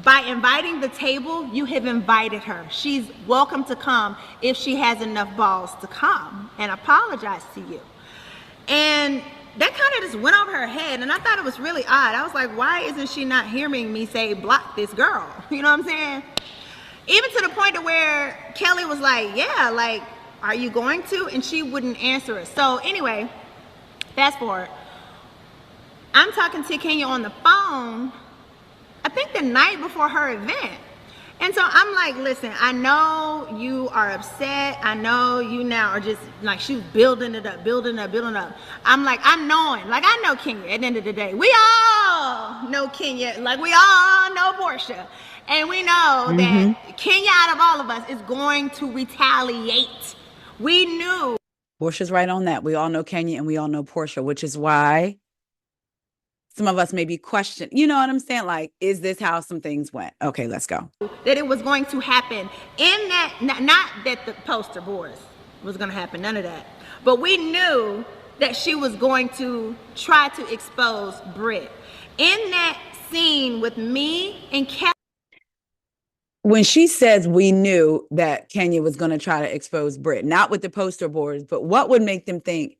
by inviting the table, you have invited her. She's welcome to come if she has enough balls to come and apologize to you. And that kind of just went over her head, and I thought it was really odd. I was like, why isn't she not hearing me say, block this girl? You know what I'm saying? Even to the point to where Kelly was like, yeah, like, are you going to? And she wouldn't answer it. So anyway, fast forward. I'm talking to Kenya on the phone, I think the night before her event. And so I'm like, listen, I know you are upset. I know you now are just like, she was building it up, building up, building up. I'm like, I know Kenya at the end of the day. We all know Kenya, like we all know Porsha. And we know that Kenya, out of all of us, is going to retaliate. We knew. Porsha's right on that. We all know Kenya and we all know Porsha, which is why some of us may be questioning, you know what I'm saying? Like, is this how some things went? Okay, let's go. That it was going to happen in that, not that the poster boards was going to happen, none of that. But we knew that she was going to try to expose Brit. In that scene with me and Kelly. When she says we knew that Kenya was going to try to expose Brit, not with the poster boards, but what would make them think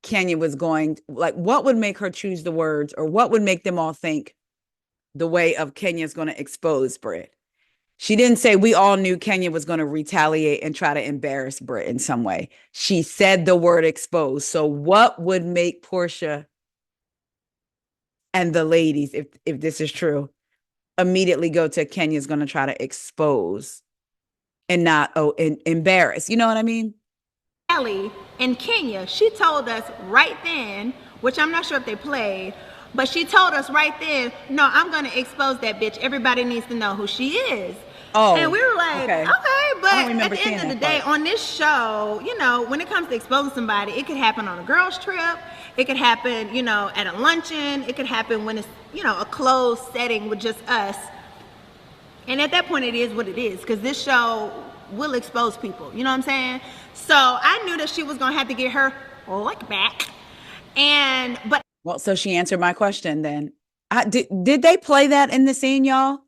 Kenya was going, like, what would make her choose the words, or what would make them all think the way of Kenya's going to expose Brit? She didn't say we all knew Kenya was going to retaliate and try to embarrass Brit in some way. She said the word expose. So what would make Porsha and the ladies, if this is true, immediately go to Kenya's going to try to expose and not embarrass? You know what I mean? Kelly in Kenya, she told us right then, which I'm not sure if they played, but she told us right then, no, I'm going to expose that bitch. Everybody needs to know who she is. Oh, and we were like, okay, but at the end of the day, on this show, you know, when it comes to exposing somebody, it could happen on a girls' trip. It could happen, you know, at a luncheon. It could happen when it's, you know, a closed setting with just us. And at that point, it is what it is, because this show will expose people. You know what I'm saying? So I knew that she was going to have to get her lick back. Well, so she answered my question then. Did they play that in the scene, y'all?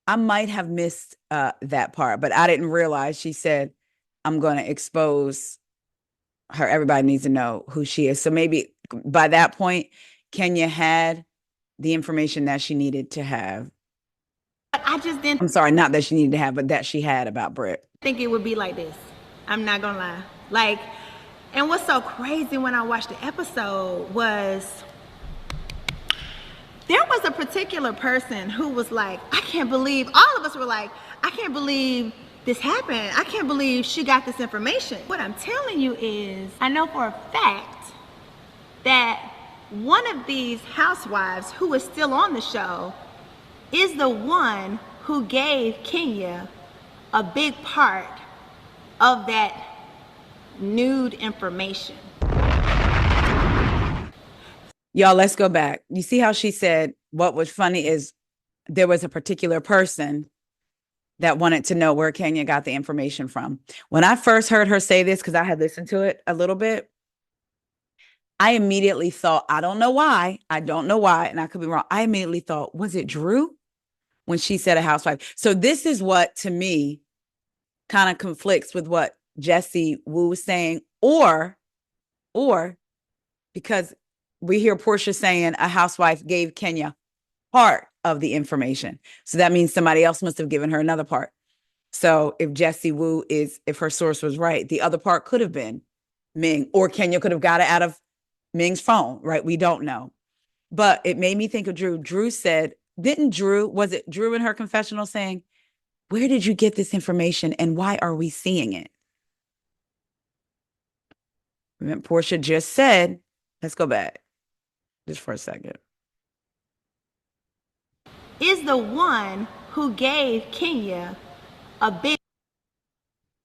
I might have missed that part, but I didn't realize she said, I'm going to expose her. Everybody needs to know who she is. So maybe by that point, Kenya had the information that she needed to have. But I just didn't. I'm sorry, not that she needed to have, but that she had about Brit. I think it would be like this. I'm not going to lie. Like, and what's so crazy when I watched the episode was there was a particular person who was like, I can't believe, all of us were like, I can't believe this happened. I can't believe she got this information. What I'm telling you is, I know for a fact that one of these housewives who is still on the show is the one who gave Kenya a big part of that nude information. Y'all, let's go back. You see how she said what was funny is there was a particular person that wanted to know where Kenya got the information from. When I first heard her say this, because I had listened to it a little bit, I immediately thought, I don't know why, and I could be wrong. I immediately thought, was it Drew? When she said a housewife. So this is what, to me, kind of conflicts with what Jessie Woo was saying, or because we hear Porsha saying a housewife gave Kenya part of the information. So that means somebody else must have given her another part. So if Jessie Woo if her source was right, the other part could have been Ming, or Kenya could have got it out of Ming's phone, right? We don't know. But it made me think of Drew. Drew said, was it Drew in her confessional saying, where did you get this information and why are we seeing it? Remember, Porsha just said, let's go back just for a second. Is the one who gave Kenya a big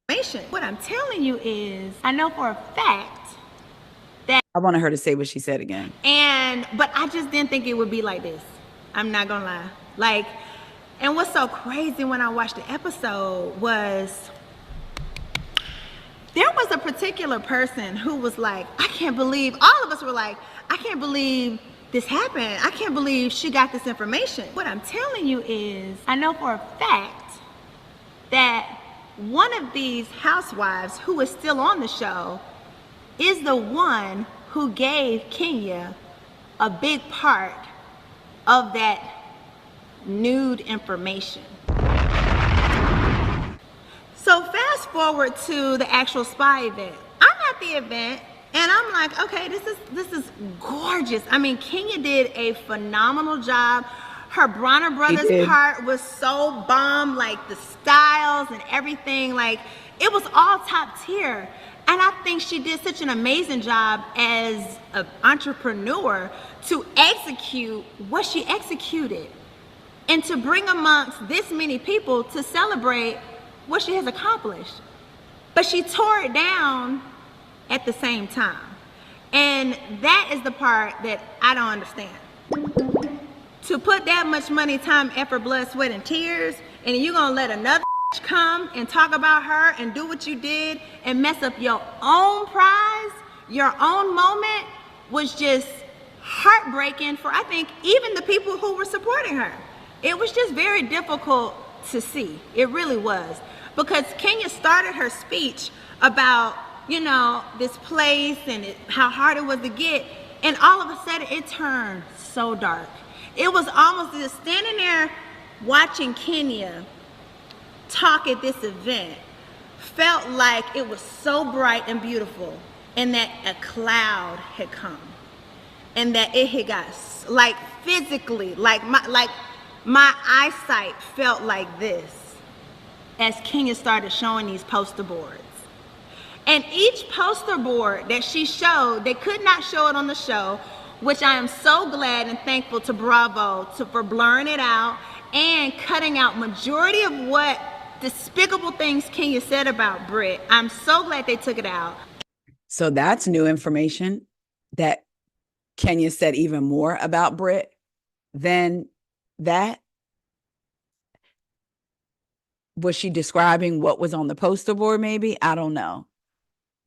information. What I'm telling you is, I know for a fact that I wanted her to say what she said again. But I just didn't think it would be like this. I'm not gonna lie. Like, and what's so crazy when I watched the episode was there was a particular person who was like, I can't believe, all of us were like, I can't believe this happened. I can't believe she got this information. What I'm telling you is, I know for a fact that one of these housewives who is still on the show is the one who gave Kenya a big part of that nude information. So fast forward to the actual spy event. I'm at the event and I'm like, okay, this is gorgeous. I mean, Kenya did a phenomenal job. Her Bronner Brothers part was so bomb, like the styles and everything, like it was all top tier. And I think she did such an amazing job as an entrepreneur to execute what she executed and to bring amongst this many people to celebrate what she has accomplished. But she tore it down at the same time. And that is the part that I don't understand. To put that much money, time, effort, blood, sweat, and tears, and you're gonna let another come and talk about her and do what you did and mess up your own prize, your own moment, was just heartbreaking for, I think, even the people who were supporting her. It was just very difficult to see. It really was. Because Kenya started her speech about, you know, this place and how hard it was to get, and all of a sudden it turned so dark. It was almost just standing there watching Kenya talk at this event felt like it was so bright and beautiful, and that a cloud had come, and that it had got, like, physically, like my eyesight felt like this as Kenya started showing these poster boards. And each poster board that she showed, they could not show it on the show, which I am so glad and thankful to Bravo for blurring it out and cutting out majority of what despicable things Kenya said about Brit. I'm so glad they took it out. So that's new information, that Kenya said even more about Brit than that. Was she describing what was on the poster board? Maybe, I don't know.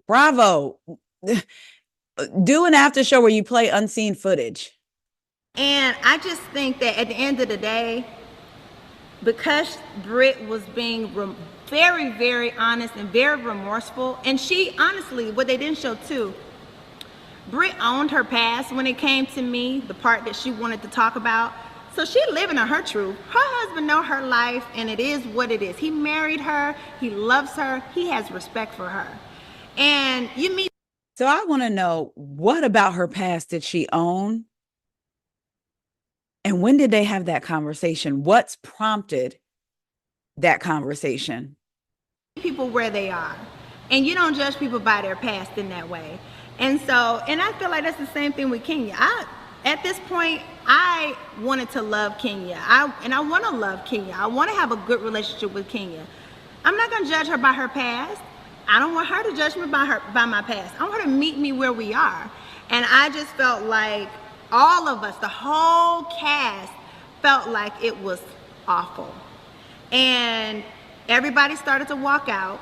Bravo. Do an after show where you play unseen footage. And I just think that at the end of the day, because Brit was being very, very honest and very remorseful, and she honestly, what they didn't show too, Brit owned her past when it came to me, the part that she wanted to talk about. So she living in her truth. Her husband know her life, and it is what it is. He married her, he loves her, he has respect for her. And you meet. So I want to know, what about her past did she own? And when did they have that conversation? What's prompted that conversation? People where they are. And you don't judge people by their past in that way. And so, and I feel like that's the same thing with Kenya. At this point, I wanted to love Kenya. I want to love Kenya. I want to have a good relationship with Kenya. I'm not going to judge her by her past. I don't want her to judge me by my past. I want her to meet me where we are. And I just felt like all of us, the whole cast, felt like it was awful. And everybody started to walk out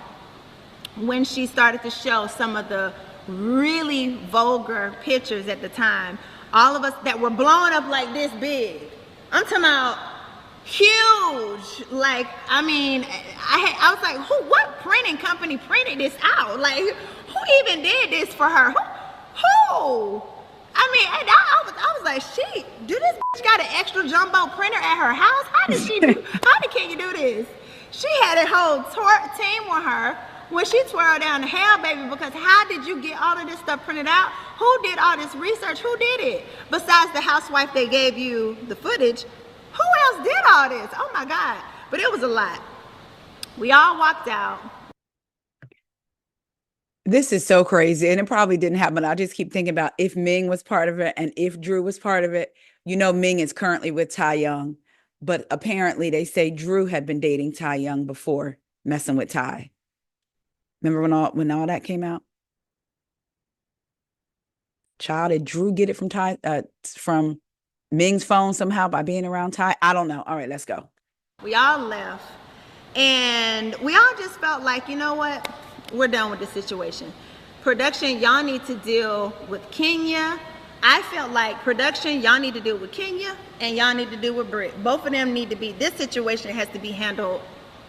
when she started to show some of the really vulgar pictures at the time. All of us that were blown up like this big. I'm talking about huge. Like, I mean, I was like, what printing company printed this out? Like, who even did this for her? Who? I mean, I was like, shit, do this bitch got an extra jumbo printer at her house? How did Kenya do this? She had a whole team with her when she twirled down the hell, baby, because how did you get all of this stuff printed out? Who did all this research? Who did it? Besides the housewife they gave you the footage, who else did all this? Oh my God. But it was a lot. We all walked out. This is so crazy, and it probably didn't happen. I just keep thinking about if Ming was part of it and if Drew was part of it. You know, Ming is currently with Tai Young, but apparently they say Drew had been dating Tai Young before messing with Tai. Remember when all that came out? Child, did Drew get it from Ming's phone somehow by being around Tai? I don't know. All right, let's go. We all left, and we all just felt like, you know what? We're done with the situation. Production, y'all need to deal with Kenya. I felt like production, y'all need to deal with Kenya, and y'all need to deal with Brit. Both of them need to be, this situation has to be handled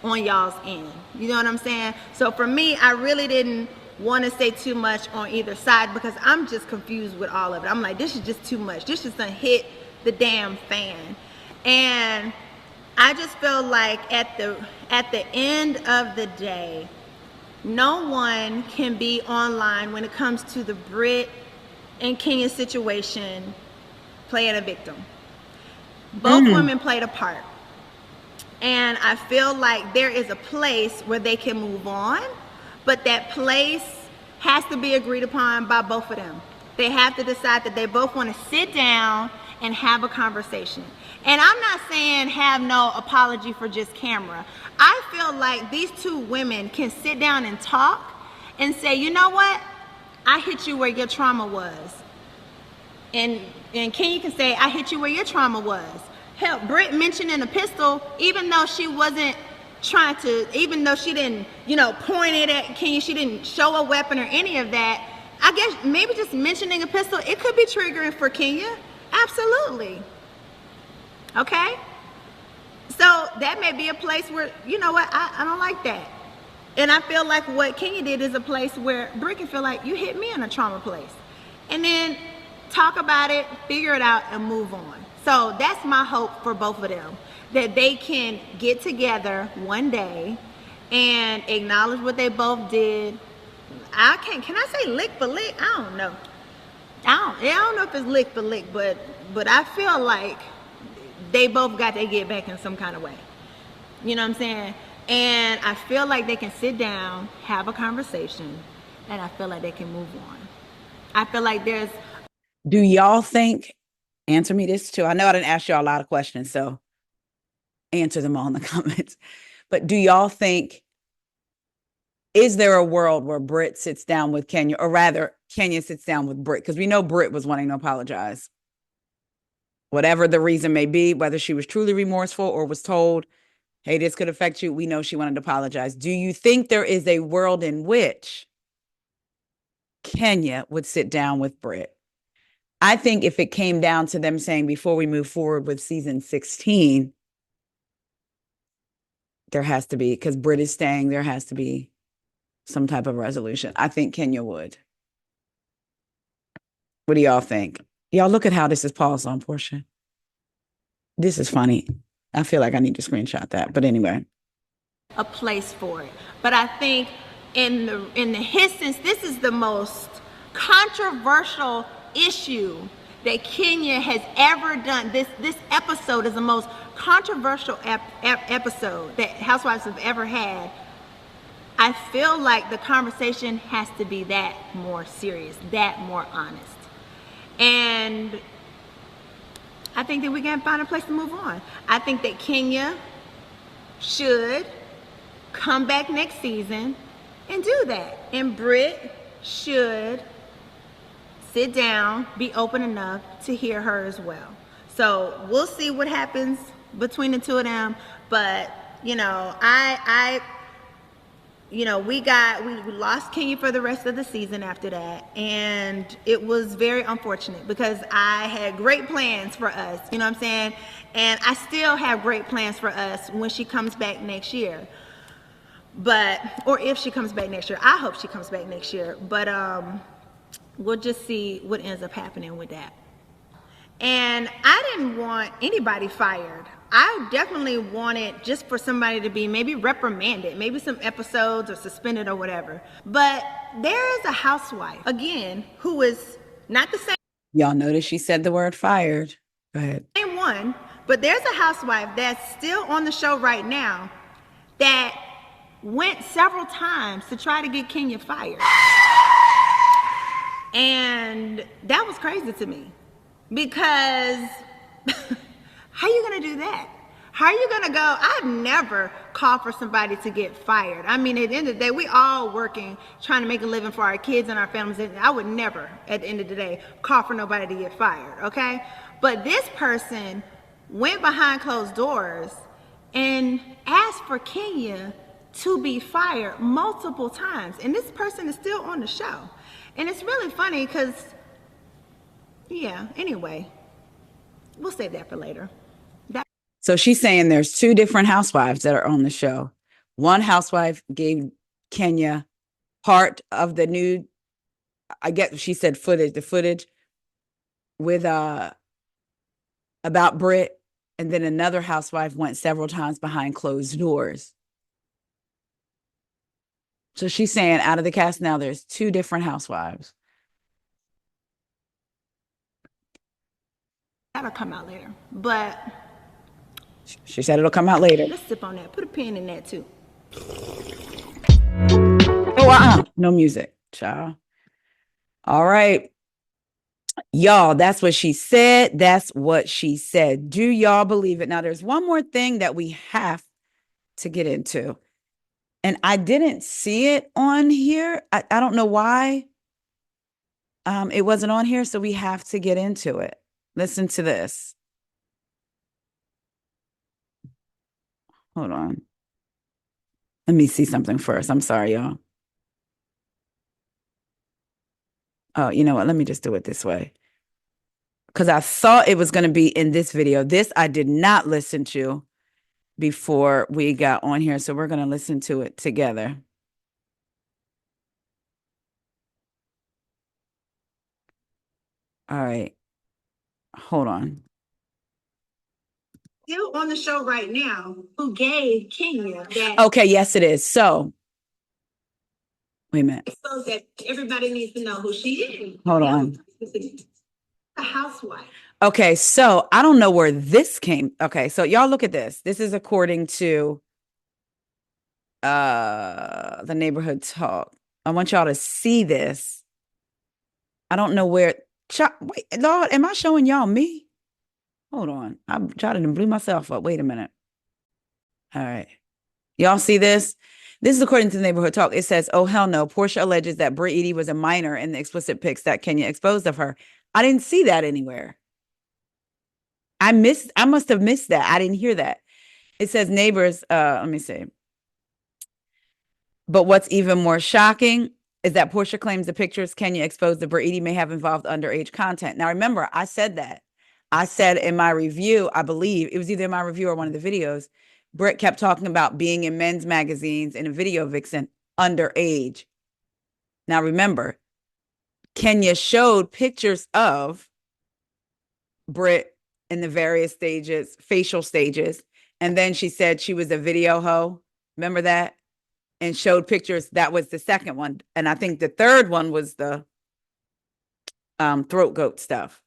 on y'all's end. You know what I'm saying? So for me, I really didn't want to say too much on either side because I'm just confused with all of it. I'm like, this is just too much. This just done hit the damn fan. And I just feel like at the end of the day, no one can be online when it comes to the Brit and Kenya situation playing a victim. Both women played a part. And I feel like there is a place where they can move on, but that place has to be agreed upon by both of them. They have to decide that they both want to sit down and have a conversation. And I'm not saying have no apology for just camera. I feel like these two women can sit down and talk and say, you know what? I hit you where your trauma was. And Kenya can say, I hit you where your trauma was. Hell, Brit mentioning a pistol, even though she wasn't trying to, even though she didn't, you know, point it at Kenya, she didn't show a weapon or any of that. I guess maybe just mentioning a pistol, it could be triggering for Kenya. Absolutely. Okay? So that may be a place where, you know what, I don't like that. And I feel like what Kenya did is a place where Brit can feel like you hit me in a trauma place. And then talk about it, figure it out, and move on. So that's my hope for both of them, that they can get together one day and acknowledge what they both did. Can I say lick for lick? I don't know. I don't know if it's lick for lick, but I feel like they both got to get back in some kind of way. You know what I'm saying? And I feel like they can sit down, have a conversation, and I feel like they can move on. I feel like there's... Do y'all think, answer me this too. I know I didn't ask y'all a lot of questions, so answer them all in the comments. But do y'all think, is there a world where Brit sits down with Kenya, or rather Kenya sits down with Brit? Because we know Brit was wanting to apologize. Whatever the reason may be, whether she was truly remorseful or was told, hey, this could affect you, we know she wanted to apologize. Do you think there is a world in which Kenya would sit down with Brit? I think if it came down to them saying, before we move forward with season 16, there has to be, because Brit is staying, there has to be some type of resolution. I think Kenya would. What do y'all think? Y'all look at how this is paused on Porsha. This is funny. I feel like I need to screenshot that. But anyway. A place for it. But I think in the instance, this is the most controversial issue that Kenya has ever done. This episode is the most controversial episode that Housewives have ever had. I feel like the conversation has to be that more serious, that more honest. And I think that we can find a place to move on. I think that Kenya should come back next season and do that. And Brit should sit down, be open enough to hear her as well. So we'll see what happens between the two of them. But you know, we lost Kenya for the rest of the season after that, and it was very unfortunate because I had great plans for us, you know what I'm saying? And I still have great plans for us when she comes back next year. Or if she comes back next year. I hope she comes back next year. But we'll just see what ends up happening with that. And I didn't want anybody fired. I definitely wanted just for somebody to be maybe reprimanded, maybe some episodes or suspended or whatever. But there is a housewife, again, who is not the same. Y'all notice she said the word fired. Go ahead. Same one, but there's a housewife that's still on the show right now that went several times to try to get Kenya fired. And that was crazy to me. Because how you gonna do that? How are you gonna go? I've never called for somebody to get fired. I mean, at the end of the day, we all working, trying to make a living for our kids and our families. And I would never, at the end of the day, call for nobody to get fired, okay? But this person went behind closed doors and asked for Kenya to be fired multiple times. And this person is still on the show. And it's really funny because, yeah, anyway, we'll save that for later. So she's saying there's two different housewives that are on the show. One housewife gave Kenya part of the new, I guess she said the footage with about Brit. And then another housewife went several times behind closed doors. So she's saying out of the cast now, there's two different housewives. That'll come out later. But she said it'll come out later. Let's sip on that. Put a pin in that too. Oh, no music, child. All right. Y'all, that's what she said. That's what she said. Do y'all believe it? Now, there's one more thing that we have to get into. And I didn't see it on here. I don't know why it wasn't on here. So we have to get into it. Listen to this. Hold on. Let me see something first. I'm sorry, y'all. Oh, you know what? Let me just do it this way. Because I thought it was going to be in this video. This I did not listen to before we got on here. So we're going to listen to it together. All right. Hold on. Still on the show right now, who gave Kenya that. Okay, yes, it is. So, wait a minute. So that everybody needs to know who she is. Hold on. A housewife. Okay, so I don't know where this came. Okay, so y'all look at this. This is according to the Neighborhood Talk. I want y'all to see this. I don't know where. Wait, Lord, am I showing y'all me? Hold on. I'm trying to blew myself up. Wait a minute. All right. Y'all see this? This is according to the Neighborhood Talk. It says, oh, hell no. Porsha alleges that Brit was a minor in the explicit pics that Kenya exposed of her. I didn't see that anywhere. I must have missed that. I didn't hear that. It says neighbors, let me see. But what's even more shocking is that Porsha claims the pictures Kenya exposed that Brit may have involved underage content. Now, remember, I said that. I said in my review, I believe it was either in my review or one of the videos, Brit kept talking about being in men's magazines and a video vixen underage. Now, remember, Kenya showed pictures of Brit in the various stages, facial stages. And then she said she was a video hoe. Remember that? And showed pictures. That was the second one. And I think the third one was the throat goat stuff.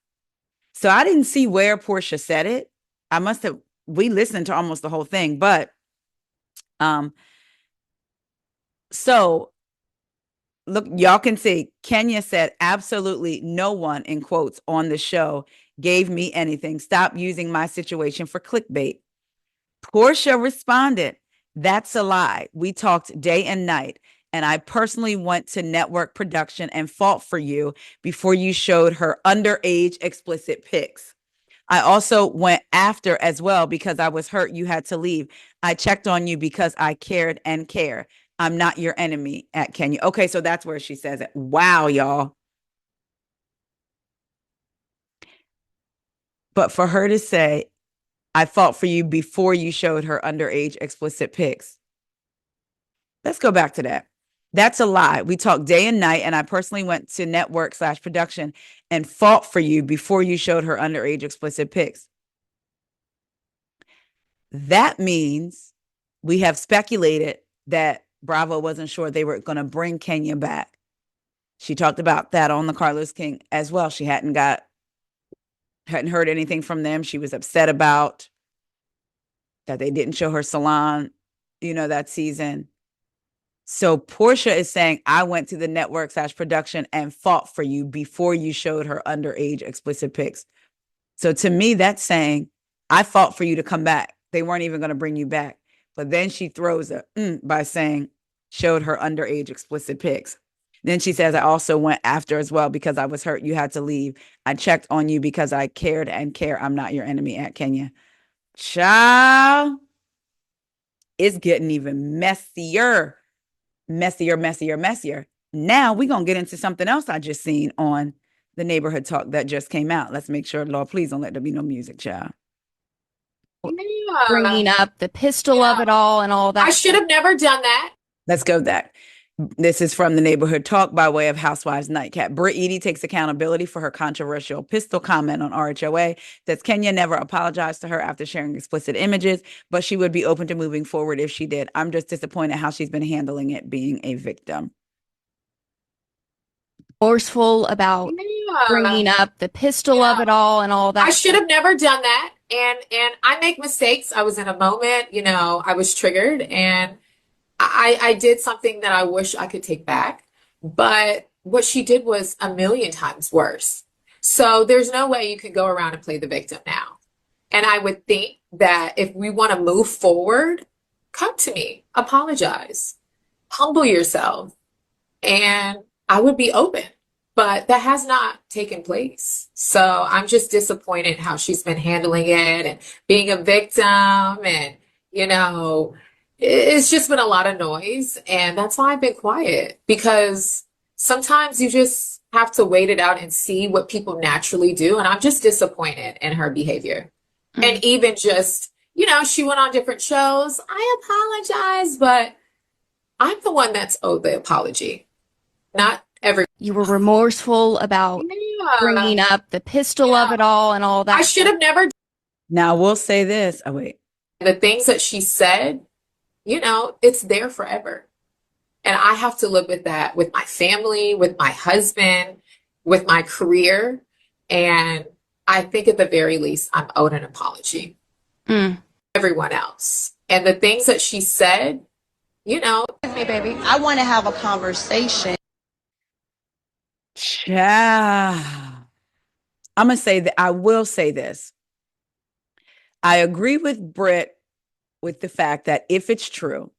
So I didn't see where Porsha said it. We listened to almost the whole thing, but so look, y'all can see Kenya said absolutely no one, in quotes, on the show gave me anything. Stop using my situation for clickbait. Porsha responded, that's a lie. We talked day and night, and I personally went to network production and fought for you before you showed her underage explicit pics. I also went after as well because I was hurt you had to leave. I checked on you because I cared and care. I'm not your enemy at Kenya. Okay, so that's where she says it. Wow, y'all. But for her to say, I fought for you before you showed her underage explicit pics. Let's go back to that. That's a lie. We talked day and night, and I personally went to network/production and fought for you before you showed her underage explicit pics. That means we have speculated that Bravo wasn't sure they were going to bring Kenya back. She talked about that on the Carlos King as well. She hadn't heard anything from them. She was upset about that they didn't show her salon, that season. So Porsha is saying, I went to the network/production and fought for you before you showed her underage explicit pics. So to me, that's saying, I fought for you to come back. They weren't even going to bring you back. But then she throws by saying, showed her underage explicit pics. Then she says, I also went after as well because I was hurt. You had to leave. I checked on you because I cared and care. I'm not your enemy at Kenya. Child, it's getting even messier. Messier. Now we're going to get into something else I just seen on the neighborhood talk that just came out. Let's make sure, Lord, please don't let there be no music, child. Bringing up the pistol of it all and all that. I should have never done that. Let's go back. This is from the neighborhood talk by way of Housewives Nightcap. Brit Edie takes accountability for her controversial pistol comment on RHOA. Says Kenya never apologized to her after sharing explicit images, but she would be open to moving forward if she did. I'm just disappointed how she's been handling it being a victim. Forceful about bringing up the pistol of it all and all that. I should have never done that. And I make mistakes. I was in a moment, I was triggered and I did something that I wish I could take back. But what she did was a million times worse. So there's no way you can go around and play the victim now. And I would think that if we want to move forward, come to me, apologize, humble yourself, and I would be open. But that has not taken place. So I'm just disappointed how she's been handling it and being a victim. And, it's just been a lot of noise. And that's why I've been quiet, because sometimes you just have to wait it out and see what people naturally do. And I'm just disappointed in her behavior. And even just, she went on different shows. I apologize, but I'm the one that's owed the apology, not every. You were remorseful about bringing up the pistol of it all and all that. I should have never. Now we'll say this. Oh, wait. The things that she said, it's there forever. And I have to live with that, with my family, with my husband, with my career. And I think at the very least, I'm owed an apology. Everyone else. And the things that she said, Excuse me, baby. I want to have a conversation. I'm going to say that I will say this. I agree with Brit with the fact that if it's true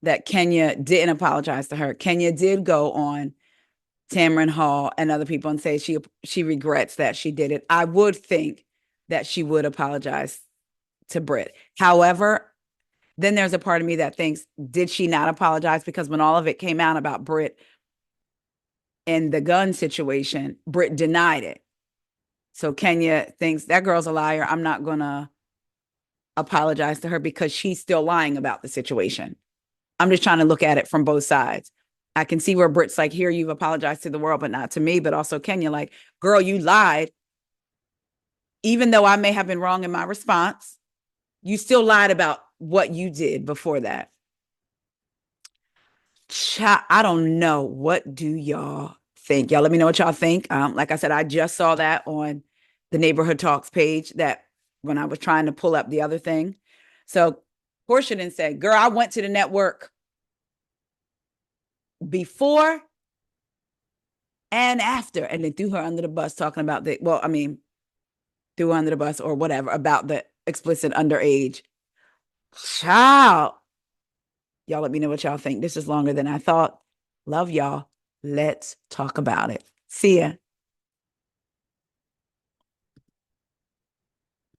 that Kenya didn't apologize to her, Kenya did go on Tamron Hall and other people and say she regrets that she did it. I would think that she would apologize to Brit. However, then there's a part of me that thinks, did she not apologize? Because when all of it came out about Brit and the gun situation, Brit denied it. So Kenya thinks that girl's a liar. I'm not going to apologize to her because she's still lying about the situation. I'm just trying to look at it from both sides. I can see where Brit's like, here, you've apologized to the world, but not to me. But also Kenya, like, girl, you lied. Even though I may have been wrong in my response, you still lied about what you did before that. I don't know. What do y'all think? Y'all let me know what y'all think. Like I said, I just saw that on the Neighborhood Talks page that when I was trying to pull up the other thing. So Porsha didn't say, girl, I went to the network before and after, and then threw her under the bus talking about threw her under the bus or whatever about the explicit underage. Child. Y'all let me know what y'all think. This is longer than I thought. Love y'all. Let's talk about it. See ya.